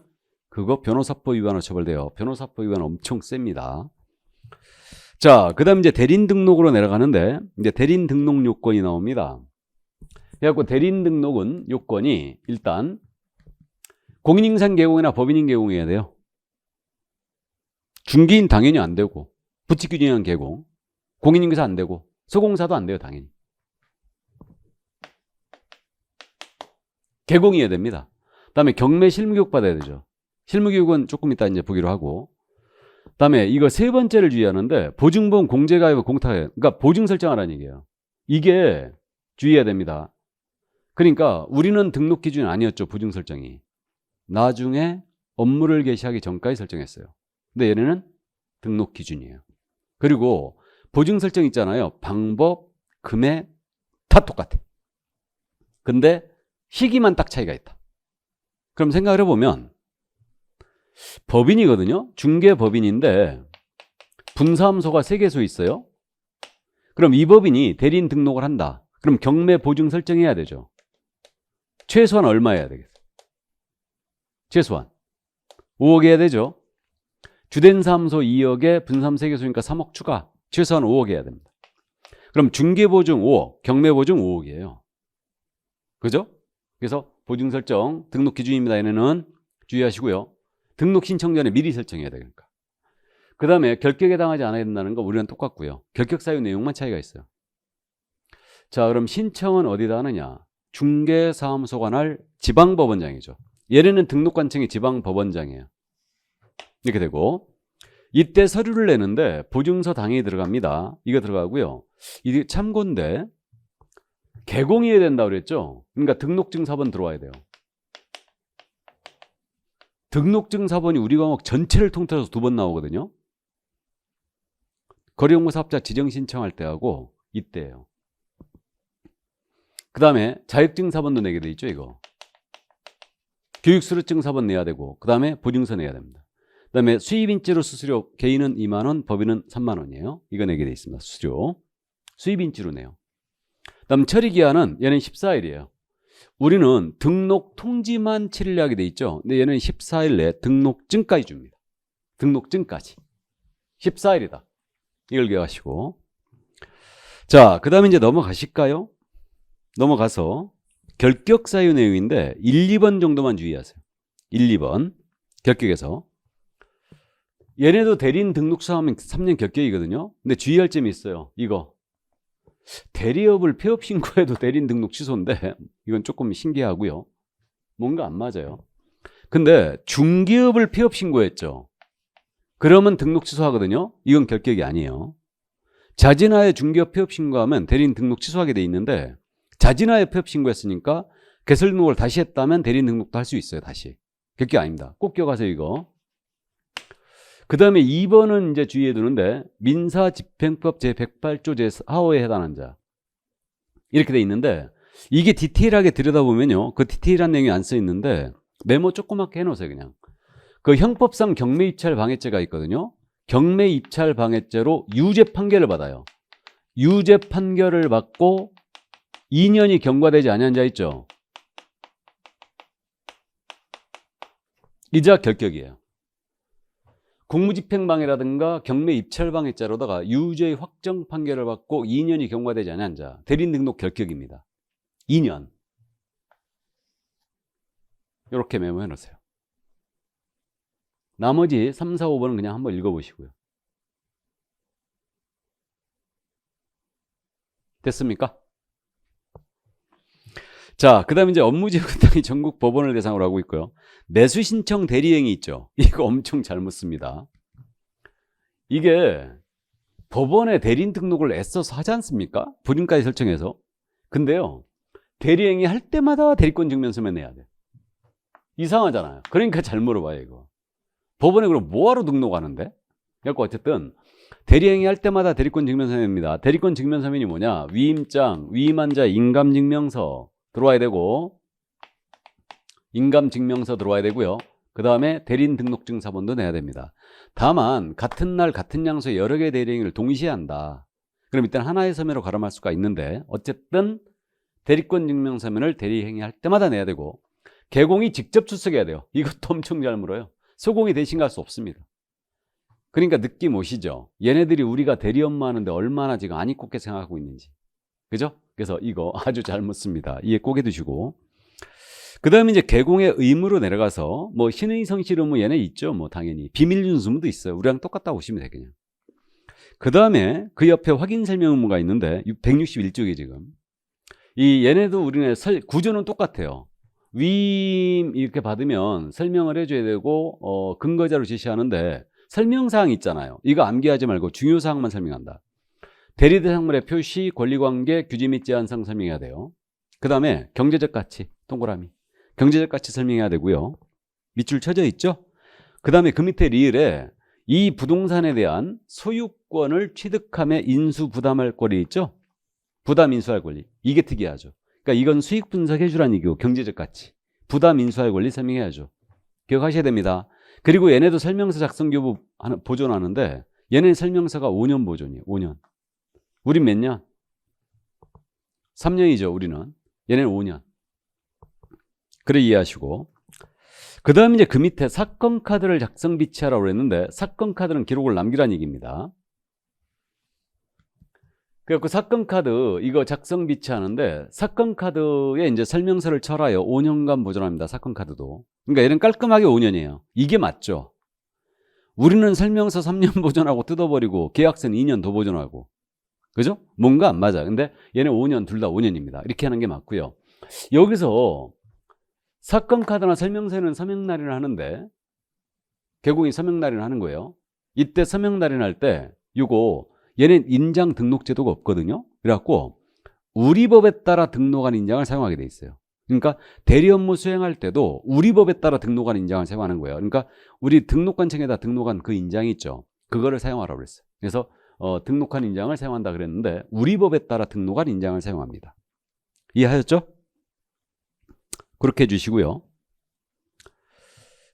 그거 변호사법 위반으로 처벌돼요. 변호사법 위반 엄청 셉니다. 자, 그 다음 이제 대리인 등록으로 내려가는데 이제 대리인 등록 요건이 나옵니다. 그래갖고 대리인 등록은 요건이 일단 공인인증서 개공이나 법인인 개공해야 돼요. 중개인 당연히 안 되고 부칙규정한 개공, 공인인증서 안 되고 소공사도 안 돼요, 당연히. 개공이어야 됩니다. 그다음에 경매 실무교육 받아야 되죠. 실무교육은 조금 이따 이제 보기로 하고. 그다음에 이거 세 번째를 주의하는데 보증보험 공제가입 공탁에 그러니까 보증 설정하라는 얘기예요. 이게 주의해야 됩니다. 그러니까 우리는 등록 기준이 아니었죠, 보증 설정이. 나중에 업무를 개시하기 전까지 설정했어요. 근데 얘네는 등록 기준이에요. 그리고 보증 설정 있잖아요. 방법, 금액 다 똑같아. 근데 시기만 딱 차이가 있다. 그럼 생각을 해보면 법인이거든요. 중개법인인데 분사함소가 3개소 있어요. 그럼 이 법인이 대리인 등록을 한다. 그럼 경매 보증 설정해야 되죠. 최소한 얼마 해야 되겠어요? 최소한 5억 해야 되죠. 주된 사무소 2억에 분사함 3개소니까 3억 추가. 최소한 5억 해야 됩니다. 그럼 중개보증 5억, 경매보증 5억이에요. 그죠? 그래서 보증 설정, 등록 기준입니다. 얘네는 주의하시고요. 등록 신청 전에 미리 설정해야 되니까. 그 다음에 결격에 당하지 않아야 된다는 거 우리는 똑같고요. 결격 사유 내용만 차이가 있어요. 자, 그럼 신청은 어디다 하느냐? 중개사무소가 날 지방법원장이죠. 얘네는 등록관청이 지방법원장이에요. 이렇게 되고 이때 서류를 내는데 보증서 당연히 들어갑니다. 이거 들어가고요. 이게 참고인데 개공해야 된다고 그랬죠. 그러니까 등록증사본 들어와야 돼요. 등록증사본이 우리 과목 전체를 통틀어서 2번 나오거든요. 거래용무사업자 지정 신청할 때하고 이때예요. 그 다음에 자격증사본도 내게 돼 있죠, 이거. 교육수료증사본 내야 되고, 그 다음에 보증서 내야 됩니다. 그 다음에 수입인지로 수수료, 개인은 2만 원, 법인은 3만 원이에요. 이거 내게 돼 있습니다. 수수료. 수입인지로 내요. 그 다음 처리기한은 얘는 14일이에요. 우리는 등록 통지만 7일 하게 돼 있죠. 근데 얘는 14일 내에 등록증까지 줍니다. 등록증까지. 14일이다. 이걸 기억하시고. 자, 그 다음에 이제 넘어가실까요? 넘어가서 결격 사유 내용인데 1, 2번 정도만 주의하세요. 1, 2번. 결격에서. 얘네도 대리인 등록서 하면 3년 결격이거든요. 근데 주의할 점이 있어요. 이거. 대리업을 폐업 신고해도 대리인 등록 취소인데 이건 조금 신기하고요. 뭔가 안 맞아요. 근데 중개업을 폐업 신고했죠. 그러면 등록 취소하거든요. 이건 결격이 아니에요. 자진하에 중개업 폐업 신고하면 대리인 등록 취소하게 돼 있는데 자진하에 폐업 신고했으니까 개설 등록을 다시 했다면 대리인 등록도 할 수 있어요. 다시. 결격 아닙니다. 꼭 기억하세요, 이거. 그 다음에 2번은 이제 주의해 두는데 민사집행법 제108조 제4호에 해당한 자 이렇게 돼 있는데 이게 디테일하게 들여다보면요 그 디테일한 내용이 안 써 있는데 메모 조그맣게 해놓으세요. 그냥 그 형법상 경매 입찰 방해죄가 있거든요. 경매 입찰 방해죄로 유죄 판결을 받아요. 유죄 판결을 받고 2년이 경과되지 않은 자 있죠. 이자 결격이에요. 공무집행방해라든가 경매 입찰방해죄로다가 유죄의 확정 판결을 받고 2년이 경과되지 않은 자, 대리인 등록 결격입니다. 2년. 이렇게 메모해 놓으세요. 나머지 3, 4, 5번은 그냥 한번 읽어보시고요. 됐습니까? 자, 그 다음에 이제 업무지원당이 전국 법원을 대상으로 하고 있고요. 매수신청 대리행위 있죠. 이거 엄청 잘 묻습니다. 이게 법원에 대리인 등록을 애써서 하지 않습니까? 불임까지 설정해서. 근데요, 대리행위 할 때마다 대리권 증명서면 내야 돼. 이상하잖아요. 그러니까 잘 물어봐요, 이거. 법원에 그럼 뭐하러 등록하는데? 그래서 어쨌든 대리행위 할 때마다 대리권 증명서 냅니다. 대리권 증명서면이 뭐냐? 위임장, 위임한 자 인감증명서 들어와야 되고, 인감증명서 들어와야 되고요. 그 다음에 대리인 등록증 사본도 내야 됩니다. 다만 같은 날 같은 장소에 여러 개의 대리행위를 동시에 한다. 그럼 이때는 하나의 서면으로 가름할 수가 있는데, 어쨌든 대리권 증명서면을 대리행위 할 때마다 내야 되고, 개공이 직접 출석해야 돼요. 이것도 엄청 잘 물어요. 소공이 대신 갈 수 없습니다. 그러니까 느낌 오시죠? 얘네들이 우리가 대리 업무 하는데 얼마나 지금 안 입곱게 생각하고 있는지. 그죠? 그래서 이거 아주 잘 묻습니다. 이해 꼭 해두시고. 그 다음에 이제 개공의 의무로 내려가서 뭐 신의 성실 의무 얘네 있죠. 뭐 당연히. 비밀 준수 의무도 있어요. 우리랑 똑같다고 보시면 돼요. 그냥. 그 다음에 그 옆에 확인 설명 의무가 있는데 161쪽이 지금. 이 얘네도 우리네 구조는 똑같아요. 위임 이렇게 받으면 설명을 해줘야 되고 근거자로 제시하는데 설명사항 있잖아요. 이거 암기하지 말고 중요사항만 설명한다. 대리대상물의 표시, 권리관계, 규제 및 제한사항 설명해야 돼요. 그 다음에 경제적 가치, 동그라미. 경제적 가치 설명해야 되고요. 밑줄 쳐져 있죠? 그 다음에 그 밑에 리을에 이 부동산에 대한 소유권을 취득함에 인수 부담할 권리 있죠? 부담 인수할 권리. 이게 특이하죠. 그러니까 이건 수익 분석해 주라는 얘기고 경제적 가치. 부담 인수할 권리 설명해야죠. 기억하셔야 됩니다. 그리고 얘네도 설명서 작성 교부 보존하는데 얘네 설명서가 5년 보존이에요. 5년. 우린 몇 년? 3년이죠. 우리는. 얘네는 5년. 그래 이해하시고. 그 다음에 이제 그 밑에 사건 카드를 작성 비치하라고 그랬는데 사건 카드는 기록을 남기라는 얘기입니다. 그래갖고 사건 카드 이거 작성 비치하는데 사건 카드에 이제 설명서를 쳐라요. 5년간 보존합니다. 사건 카드도. 그러니까 얘는 깔끔하게 5년이에요. 이게 맞죠? 우리는 설명서 3년 보존하고 뜯어버리고 계약서는 2년 더 보존하고. 그죠? 뭔가 안 맞아. 근데 얘는 5년, 둘 다 5년입니다. 이렇게 하는 게 맞고요. 여기서 사건 카드나 설명서는 서명날인을 하는데 개공이 서명날인을 하는 거예요. 이때 서명날인 할 때 이거 얘는 인장 등록 제도가 없거든요. 그래갖고 우리 법에 따라 등록한 인장을 사용하게 돼 있어요. 그러니까 대리 업무 수행할 때도 우리 법에 따라 등록한 인장을 사용하는 거예요. 그러니까 우리 등록관청에다 등록한 그 인장이 있죠. 그거를 사용하라고 그랬어요. 그래서 등록한 인장을 사용한다 그랬는데 우리 법에 따라 등록한 인장을 사용합니다. 이해하셨죠? 그렇게 해주시고요.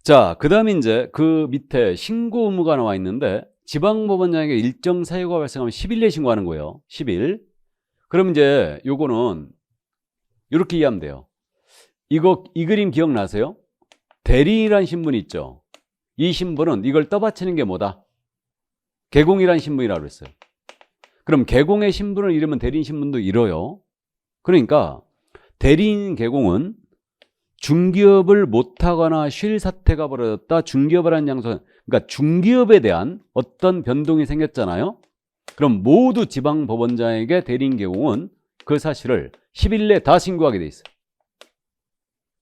자, 그 다음에 이제 그 밑에 신고 의무가 나와 있는데 지방법원장에게 일정 사유가 발생하면 10일 내에 신고하는 거예요. 10일. 그럼 이제 요거는 이렇게 이해하면 돼요. 이 그림 기억나세요? 대리인이라는 신분이 있죠. 이 신분은 이걸 떠받치는 게 뭐다? 개공이라는 신분이라고 그랬어요. 그럼 개공의 신분을 잃으면 대리인 신분도 잃어요. 그러니까 대리인 개공은 중기업을 못하거나 쉴 사태가 벌어졌다. 중기업을 하는 장소, 그러니까 중기업에 대한 어떤 변동이 생겼잖아요. 그럼 모두 지방법원장에게 대리인 개공은 그 사실을 10일 내에 다 신고하게 돼 있어요.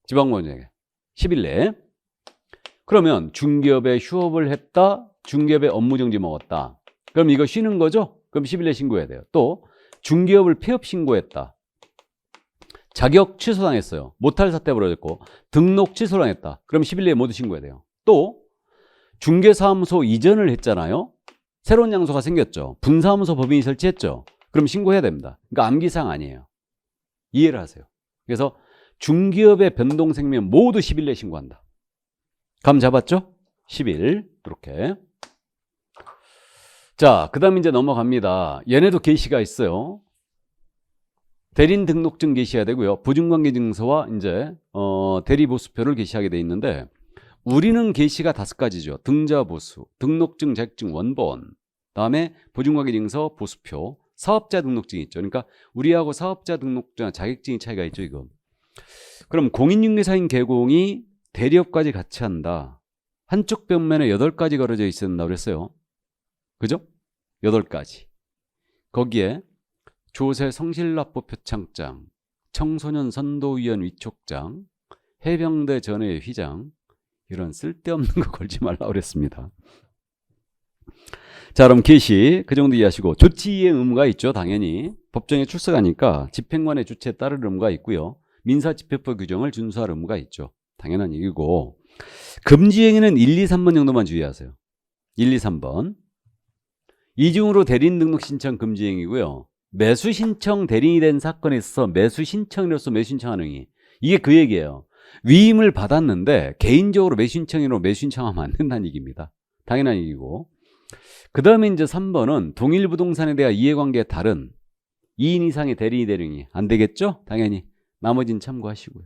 지방법원장에게 10일 내에. 그러면 중기업에 휴업을 했다. 중기업에 업무정지 먹었다. 그럼 이거 쉬는 거죠? 그럼 10일 내에 신고해야 돼요. 또 중기업을 폐업 신고했다. 자격 취소당했어요. 못할 사태 벌어졌고 등록 취소당했다. 그럼 10일 내에 모두 신고해야 돼요. 또 중개사무소 이전을 했잖아요. 새로운 장소가 생겼죠. 분사무소 법인이 설치했죠. 그럼 신고해야 됩니다. 그러니까 암기사항 아니에요. 이해를 하세요. 그래서 중기업의 변동 생기면 모두 10일 내에 신고한다. 감 잡았죠? 10일 이렇게. 자, 그 다음 이제 넘어갑니다. 얘네도 게시가 있어요. 대리인 등록증 게시해야 되고요. 보증관계 증서와 이제 대리보수표를 게시하게 돼 있는데 우리는 계시가 5가지죠. 등자 보수, 등록증, 자격증 원본, 다음에 보증관계증서 보수표, 사업자 등록증이 있죠. 그러니까 우리하고 사업자 등록증, 자격증이 차이가 있죠, 이거. 그럼 공인중개사인 개공이 대리업까지 같이 한다. 한쪽 벽면에 8가지 걸어져 있어야 된다고 그랬어요. 그죠? 8가지. 거기에 조세 성실납부 표창장, 청소년 선도위원 위촉장, 해병대 전회 휘장, 이런 쓸데없는 거 걸지 말라고 그랬습니다. 자, 그럼 개시 그 정도 이해하시고, 조치 이행 의무가 있죠. 당연히 법정에 출석하니까 집행관의 주체에 따를 의무가 있고요. 민사집행법 규정을 준수할 의무가 있죠. 당연한 얘기고, 금지행위는 1, 2, 3번 정도만 주의하세요. 1, 2, 3번. 이중으로 대리인 등록 신청 금지행위고요. 매수 신청 대리인이 된 사건에 있어서 매수 신청으로서 매수 신청하는 행위. 이게 그 얘기예요. 위임을 받았는데 개인적으로 매수 신청으로 매수 신청하면 안 된다는 얘기입니다. 당연한 얘기고. 그 다음에 이제 3번은 동일 부동산에 대한 이해관계에 다른 2인 이상의 대리인 대리인이 안 되겠죠? 당연히. 나머지는 참고하시고요.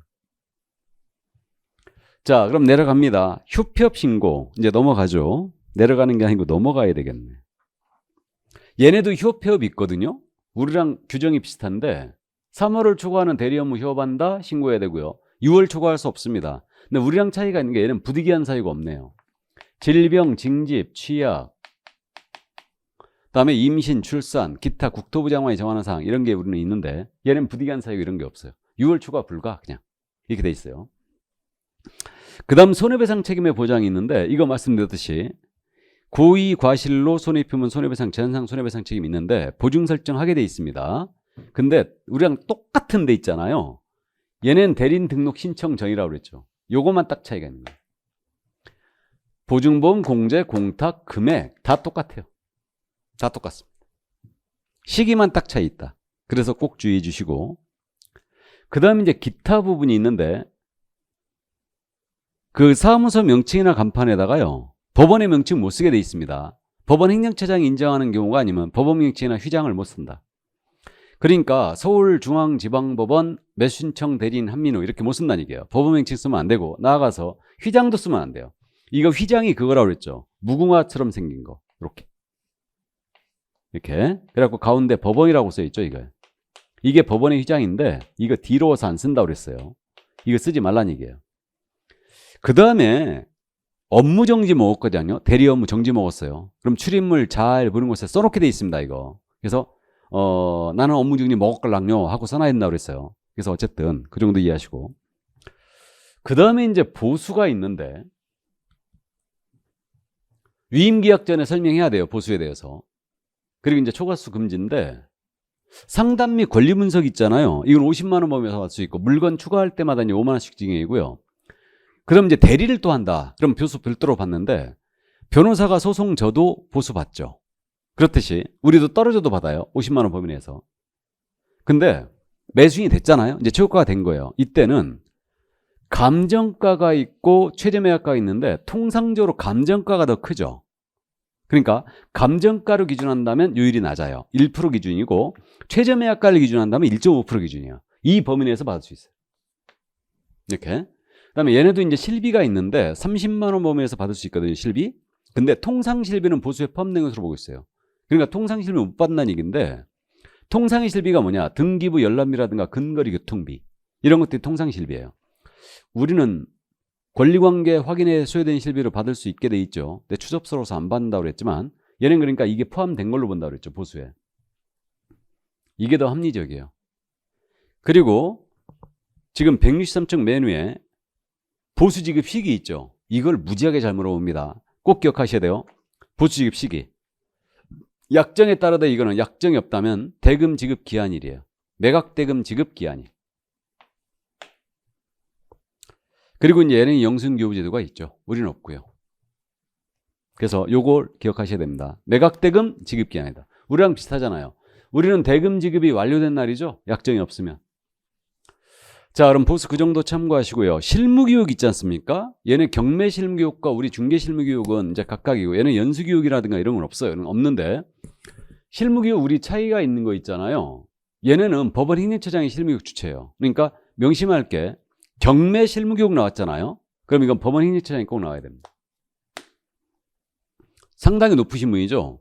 자, 그럼 내려갑니다. 휴폐업 신고. 이제 넘어가죠. 내려가는 게 아니고 넘어가야 되겠네. 얘네도 휴업폐업이 있거든요. 우리랑 규정이 비슷한데 3월을 초과하는 대리 업무 휴업한다 신고해야 되고요. 6월 초과할 수 없습니다. 근데 우리랑 차이가 있는 게 얘는 부득이한 사유가 없네요. 질병, 징집, 취약, 그다음에 임신, 출산, 기타 국토부 장관이 정하는 사항 이런 게 우리는 있는데 얘는 부득이한 사유 이런 게 없어요. 6월 초과 불가 그냥 이렇게 돼 있어요. 그 다음 손해배상 책임의 보장이 있는데 이거 말씀드렸듯이 고의 과실로 손해입히면 손해배상, 재산상 손해배상 책임이 있는데 보증 설정하게 돼 있습니다. 근데 우리랑 똑같은 데 있잖아요. 얘는 대리인 등록 신청 전이라고 그랬죠. 요것만 딱 차이가 있는 거예요. 보증보험, 공제, 공탁, 금액 다 똑같아요. 다 똑같습니다. 시기만 딱 차이 있다. 그래서 꼭 주의해 주시고, 그 다음에 이제 기타 부분이 있는데 그 사무소 명칭이나 간판에다가요 법원의 명칭 못 쓰게 돼 있습니다. 법원 행정처장이 인정하는 경우가 아니면 법원 명칭이나 휘장을 못 쓴다. 그러니까 서울중앙지방법원 매수신청 대리인 한민호 이렇게 못 쓴다는 얘기예요. 법원 명칭 쓰면 안 되고 나아가서 휘장도 쓰면 안 돼요. 이거 휘장이 그거라고 그랬죠. 무궁화처럼 생긴 거 이렇게 그래갖고 가운데 법원이라고 써있죠. 이게 법원의 휘장인데 이거 뒤로워서 안 쓴다고 그랬어요. 이거 쓰지 말라는 얘기예요. 그 다음에 업무 정지 먹었거든요. 대리 업무 정지 먹었어요. 그럼 출입물 잘 보는 곳에 써놓게 돼 있습니다. 이거. 그래서 나는 업무 정지 먹었걸랑요 하고 써놔야 된다고 그랬어요. 그래서 어쨌든 그 정도 이해하시고, 그 다음에 이제 보수가 있는데 위임계약 전에 설명해야 돼요. 보수에 대해서. 그리고 이제 초과수 금지인데 상담 및 권리 분석 있잖아요. 이건 50만 원 범위에서 받을 수 있고 물건 추가할 때마다 5만 원씩 징해이고요. 그럼 이제 대리를 또 한다. 그럼 보수 별도로 받는데 변호사가 소송 져도 보수 받죠. 그렇듯이 우리도 떨어져도 받아요. 50만 원 범위 내에서. 근데 매수인이 됐잖아요. 이제 최고가가 된 거예요. 이때는 감정가가 있고 최저매각가가 있는데 통상적으로 감정가가 더 크죠. 그러니까 감정가로 기준한다면 요율이 낮아요. 1% 기준이고 최저매각가를 기준한다면 1.5% 기준이에요. 이 범위 내에서 받을 수 있어요. 이렇게. 그다음에 얘네도 이제 실비가 있는데 30만 원 범위에서 받을 수 있거든요. 실비. 근데 통상 실비는 보수에 포함된 것으로 보고 있어요. 그러니까 통상 실비 못 받는다는 얘기인데 통상의 실비가 뭐냐? 등기부 열람비라든가 근거리 교통비 이런 것들이 통상 실비예요. 우리는 권리관계 확인에 소요된 실비를 받을 수 있게 돼 있죠. 근데 추접스러워서 안 받는다고 그랬지만 얘는 그러니까 이게 포함된 걸로 본다고 그랬죠. 보수에. 이게 더 합리적이에요. 그리고 지금 163쪽 맨 위에 보수지급 시기 있죠. 이걸 무지하게 잘 물어봅니다. 꼭 기억하셔야 돼요. 보수지급 시기. 약정에 따르다 이거는 약정이 없다면 대금 지급 기한일이에요. 매각대금 지급 기한일. 그리고 이제 얘는 영순교부제도가 있죠. 우리는 없고요. 그래서 요걸 기억하셔야 됩니다. 매각대금 지급 기한이다. 우리랑 비슷하잖아요. 우리는 대금 지급이 완료된 날이죠. 약정이 없으면. 자, 그럼 보수 그 정도 참고하시고요. 실무교육 있지 않습니까? 얘는 경매 실무교육과 우리 중개 실무교육은 이제 각각이고 얘는 연수교육이라든가 이런 건 없어요. 없는데 실무교육 우리 차이가 있는 거 있잖아요. 얘네는 법원 행정처장이 실무교육 주체예요. 그러니까 명심할 게 경매 실무교육 나왔잖아요. 그럼 이건 법원 행정처장이 꼭 나와야 됩니다. 상당히 높으신 분이죠.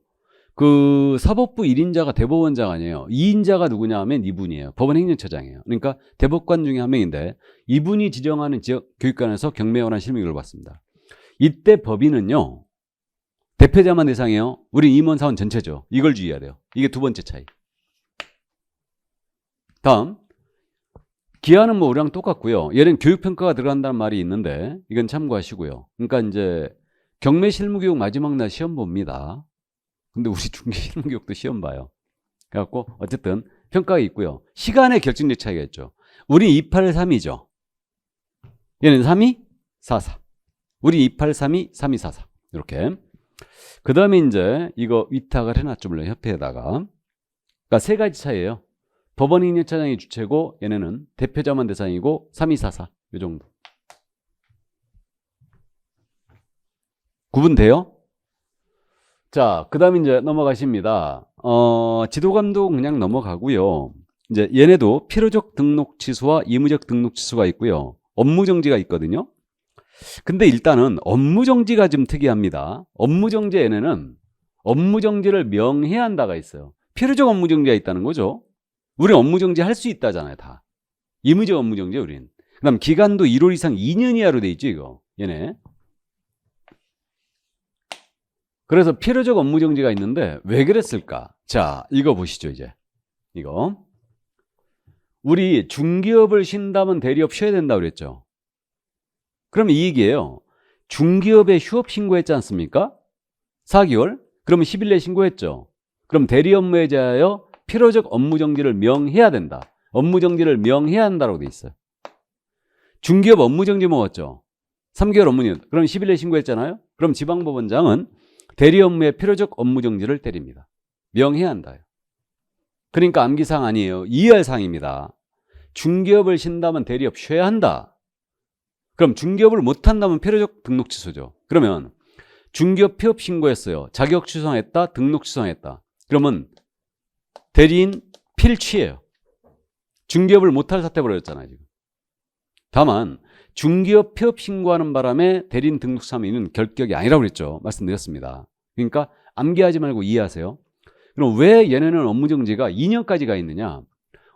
그 사법부 1인자가 대법원장 아니에요. 2인자가 누구냐 하면 이분이에요. 법원 행정처장이에요. 그러니까 대법관 중에 한 명인데 이분이 지정하는 지역 교육관에서 경매에 관한 실무교육을 받습니다. 이때 법인은요. 대표자만 대상이에요. 우리 임원 사원 전체죠. 이걸 주의해야 돼요. 이게 두 번째 차이. 다음 기한은 뭐 우리랑 똑같고요. 얘는 교육평가가 들어간다는 말이 있는데 이건 참고하시고요. 그러니까 이제 경매 실무교육 마지막 날 시험 봅니다. 근데 우리 중개 실무교육도 시험 봐요. 그래갖고 어쨌든 평가가 있고요. 시간의 결정적 차이가 있죠. 우리 283이죠. 얘는 3244. 우리 2832, 3244. 이렇게. 그 다음에 이제 이거 위탁을 해놨죠. 물론 협회에다가. 그러니까 세 가지 차이예요. 법원 행정처장이 주체고 얘네는 대표자만 대상이고 3244. 이 정도. 구분돼요? 자, 그 다음에 이제 넘어가십니다. 지도감독 그냥 넘어가고요. 이제 얘네도 필요적 등록 취소와 의무적 등록 취소가 있고요. 업무 정지가 있거든요. 근데 일단은 업무 정지가 좀 특이합니다. 업무 정지 얘네는 업무 정지를 명해야 한다가 있어요. 필요적 업무 정지가 있다는 거죠. 우리 업무 정지 할 수 있다잖아요, 다. 의무적 업무 정지 우린. 그다음 기간도 1월 이상 2년 이하로 돼 있죠, 이거. 얘네. 그래서 필요적 업무 정지가 있는데 왜 그랬을까? 자, 이거 보시죠, 이제. 이거. 우리 중기업을 쉰다면 대리업 쉬어야 된다고 그랬죠. 그럼 이 얘기예요. 중기업에 휴업 신고했지 않습니까? 4개월? 그러면 10일 내에 신고했죠. 그럼 대리업무에 대하여 필요적 업무 정지를 명해야 된다. 업무 정지를 명해야 한다고 돼 있어요. 중기업 업무 정지 먹었죠. 3개월 업무년. 그럼 10일 내에 신고했잖아요. 그럼 지방법원장은 대리 업무의 필요적 업무 정지를 때립니다. 명해야 한다요. 그러니까 암기사항 아니에요. 이해할 사항입니다. 중기업을 쉰다면 대리업 쉬어야 한다. 그럼 중기업을 못한다면 필요적 등록 취소죠. 그러면 중기업 폐업 신고했어요. 자격 취소했다. 등록 취소했다. 그러면 대리인 필취예요. 중기업을 못할 사태 벌어졌잖아요. 지금. 다만 중기업 폐업 신고하는 바람에 대리인 등록 사무인은 결격이 아니라고 그랬죠. 말씀드렸습니다. 그러니까 암기하지 말고 이해하세요. 그럼 왜 얘네는 업무정지가 2년까지 가 있느냐?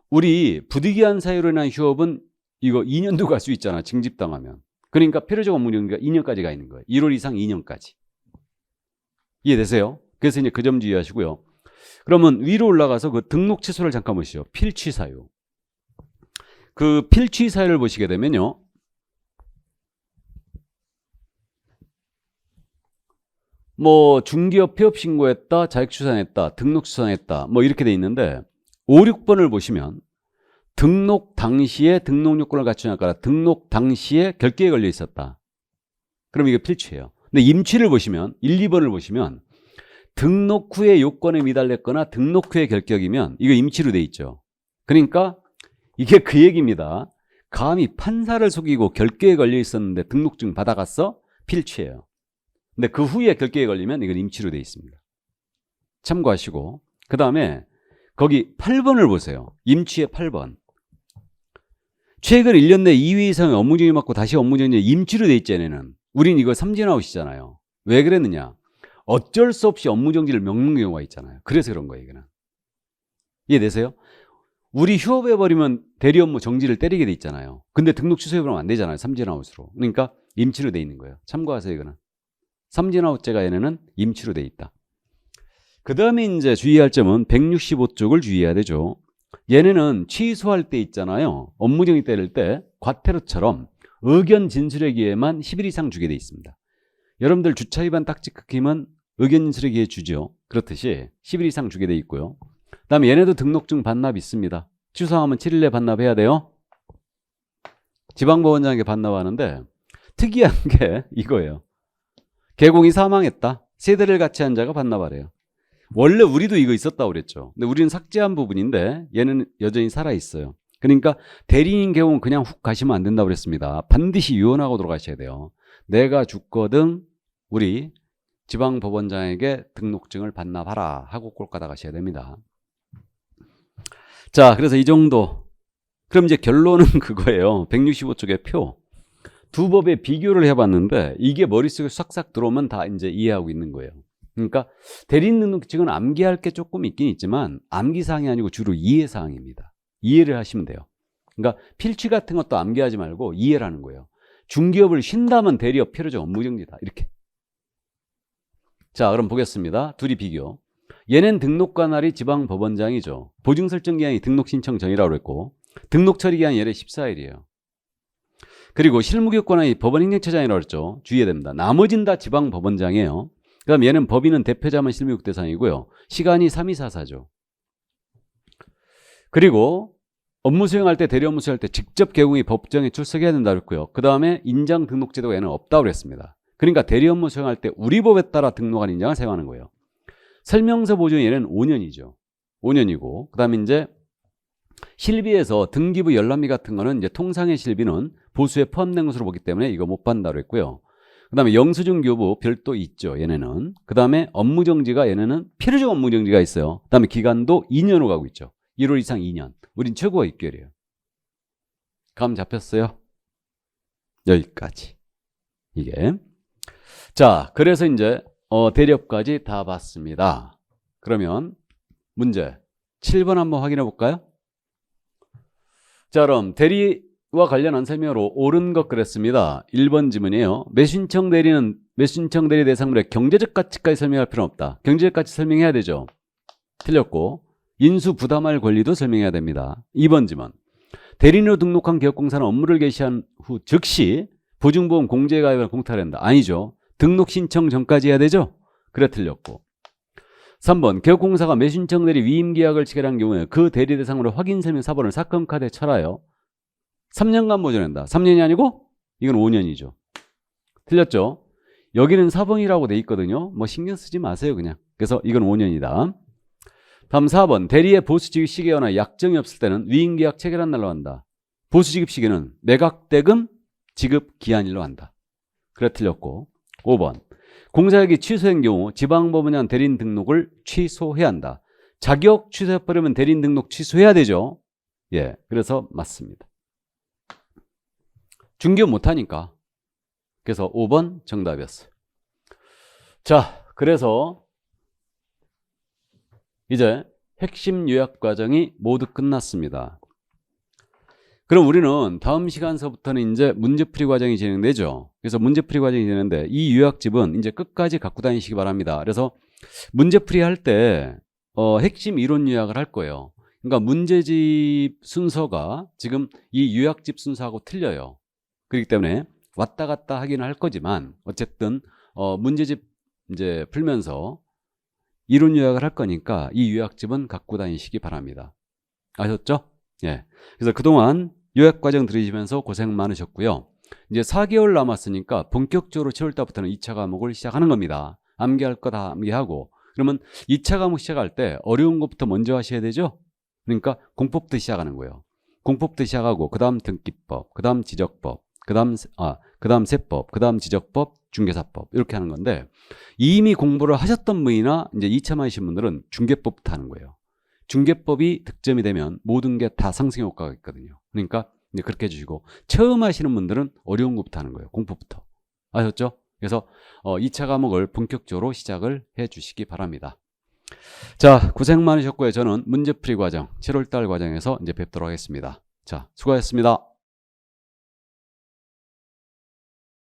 우리 부득이한 사유로 인한 휴업은 이거 2년도 갈 수 있잖아. 징집당하면. 그러니까 필요적 업무정지가 2년까지 가 있는 거예요. 1월 이상 2년까지. 이해되세요? 그래서 이제 그 점 주의하시고요. 그러면 위로 올라가서 그 등록 취소를 잠깐 보시죠. 필취 사유. 그 필취 사유를 보시게 되면요. 뭐 중기업 폐업 신고했다, 자격 추산했다, 등록 추산했다, 뭐 이렇게 돼 있는데 5, 6번을 보시면 등록 당시에 등록 요건을 갖추냐 까라 등록 당시에 결계에 걸려 있었다. 그럼 이게 필취예요. 근데 임취를 보시면 1, 2번을 보시면 등록 후에 요건에 미달렸거나 등록 후에 결격이면 이거 임취로 돼 있죠. 그러니까 이게 그 얘기입니다. 감히 판사를 속이고 결계에 걸려 있었는데 등록증 받아갔어? 필취예요. 근데 그 후에 결계에 걸리면 이건 임취로 돼 있습니다. 참고하시고 그 다음에 거기 8번을 보세요. 임취의 8번. 최근 1년 내 2회 이상의 업무정지 받고 다시 업무정지에 임취로 돼 있지 얘네는. 우린 이거 삼진아웃이잖아요. 왜 그랬느냐? 어쩔 수 없이 업무정지를 명는 경우가 있잖아요. 그래서 그런 거예요. 이거는. 이해되세요? 우리 휴업해버리면 대리업무 정지를 때리게 돼 있잖아요. 근데 등록 취소해버리면 안 되잖아요. 삼진아웃으로. 그러니까 임취로 돼 있는 거예요. 참고하세요. 이거는. 삼진아웃죄가 얘네는 임취로 돼 있다. 그 다음에 이제 주의할 점은 165쪽을 주의해야 되죠. 얘네는 취소할 때 있잖아요. 업무정지 때릴 때 과태료처럼 의견 진술의 기회만 10일 이상 주게 돼 있습니다. 여러분들 주차 위반 딱지 끊기면 의견 진술의 기회 주죠. 그렇듯이 10일 이상 주게 돼 있고요. 그 다음에 얘네도 등록증 반납 있습니다. 취소하면 7일 내 반납해야 돼요. 지방법원장에게 반납하는데 특이한 게 이거예요. 개공이 사망했다. 세대를 같이 한 자가 반납하래요. 원래 우리도 이거 있었다고 그랬죠. 근데 우리는 삭제한 부분인데 얘는 여전히 살아있어요. 그러니까 대리인 개공은 그냥 훅 가시면 안 된다고 그랬습니다. 반드시 유언하고 들어가셔야 돼요. 내가 죽거든 우리 지방법원장에게 등록증을 반납하라 하고 꼴까다 가셔야 됩니다. 자, 그래서 이 정도. 그럼 이제 결론은 그거예요. 165쪽의 표. 두 법의 비교를 해봤는데 이게 머릿속에 싹싹 들어오면 다 이제 이해하고 있는 거예요. 그러니까 대리인등록증은 암기할 게 조금 있긴 있지만 암기사항이 아니고 주로 이해사항입니다. 이해를 하시면 돼요. 그러니까 필취 같은 것도 암기하지 말고 이해를 하는 거예요. 중기업을 쉰다면 대리업 필요적 업무정지다. 이렇게. 자, 그럼 보겠습니다. 둘이 비교. 얘는 등록관할이 지방법원장이죠. 보증설정기한이 등록신청 전이라고 그랬고 등록처리기한이 얘네 14일이에요. 그리고 실무교육관이 법원행정처장이라고 그랬죠. 주의해야 됩니다. 나머진 다 지방법원장이에요. 그 다음 얘는 법인은 대표자만 실무교육 대상이고요. 시간이 3244죠. 그리고 업무 수행할 때, 대리 업무 수행할 때 직접 개공이 법정에 출석해야 된다고 했고요. 그 다음에 인장 등록제도가 얘는 없다고 그랬습니다. 그러니까 대리 업무 수행할 때 우리 법에 따라 등록한 인장을 사용하는 거예요. 설명서 보증 얘는 5년이죠. 5년이고, 그 다음에 이제 실비에서 등기부 열람비 같은 거는 이제 통상의 실비는 보수에 포함된 것으로 보기 때문에 이거 못 받는다고 했고요. 그 다음에 영수증 교부 별도 있죠. 얘네는. 그 다음에 업무정지가 얘네는 필요적 업무정지가 있어요. 그 다음에 기간도 2년으로 가고 있죠. 1월 이상 2년. 우린 최고가 6개월이에요. 감 잡혔어요? 여기까지. 이게. 자, 그래서 이제 대리업까지 다 봤습니다. 그러면 문제 7번 한번 확인해 볼까요? 자, 그럼 대리와 관련한 설명으로 옳은 것 그랬습니다. 1번 지문이에요. 매수신청 대리 대상물의 경제적 가치까지 설명할 필요는 없다. 경제적 가치 설명해야 되죠. 틀렸고 인수 부담할 권리도 설명해야 됩니다. 2번 지문. 대리인으로 등록한 기업공사는 업무를 개시한 후 즉시 보증보험 공제에 가입을 공탁을 한다. 아니죠. 등록 신청 전까지 해야 되죠. 그래 틀렸고 3번 기업공사가 매수신청 대리 위임계약을 체결한 경우에 그 대리 대상으로 확인설명 사본을 사건 카드에 철하여 3년간 보존한다. 3년이 아니고 이건 5년이죠. 틀렸죠. 여기는 사본이라고 돼 있거든요. 뭐 신경 쓰지 마세요 그냥. 그래서 이건 5년이다. 다음 4번 대리의 보수지급 시기거나 약정이 없을 때는 위임계약 체결한 날로 한다. 보수지급 시기는 매각대금 지급 기한일로 한다. 그래 틀렸고 5번 공사역이 취소된 경우 지방법원장 대리인 등록을 취소해야 한다. 자격 취소해버리면 대리인 등록 취소해야 되죠. 예, 그래서 맞습니다. 중개업 못하니까. 그래서 5번 정답이었어요. 자, 그래서 이제 핵심 요약 과정이 모두 끝났습니다. 그럼 우리는 다음 시간서부터는 이제 문제풀이 과정이 진행되죠. 그래서 문제풀이 과정이 진행되는데 이 요약집은 이제 끝까지 갖고 다니시기 바랍니다. 그래서 문제풀이 할 때 핵심 이론 요약을 할 거예요. 그러니까 문제집 순서가 지금 이 요약집 순서하고 틀려요. 그렇기 때문에 왔다 갔다 하기는 할 거지만 어쨌든 문제집 이제 풀면서 이론 요약을 할 거니까 이 요약집은 갖고 다니시기 바랍니다. 아셨죠? 예. 그래서 그동안 요약 과정 들으시면서 고생 많으셨고요. 이제 4개월 남았으니까 본격적으로 7월 달부터는 2차 과목을 시작하는 겁니다. 암기할 거 다 암기하고. 그러면 2차 과목 시작할 때 어려운 것부터 먼저 하셔야 되죠? 그러니까 공법부터 시작하는 거예요. 공법부터 시작하고 그다음 등기법, 그다음 지적법, 그다음 세법, 그다음 지적법, 중개사법 이렇게 하는 건데 이미 공부를 하셨던 분이나 이제 2차만 하신 분들은 중개법부터 하는 거예요. 중개법이 득점이 되면 모든 게 다 상승 효과가 있거든요. 그러니까 이제 그렇게 해주시고 처음 하시는 분들은 어려운 것부터 하는 거예요. 공법부터. 아셨죠? 그래서 2차 과목을 본격적으로 시작을 해 주시기 바랍니다. 자, 고생 많으셨고요. 저는 문제풀이 과정 7월달 과정에서 이제 뵙도록 하겠습니다. 자, 수고하셨습니다.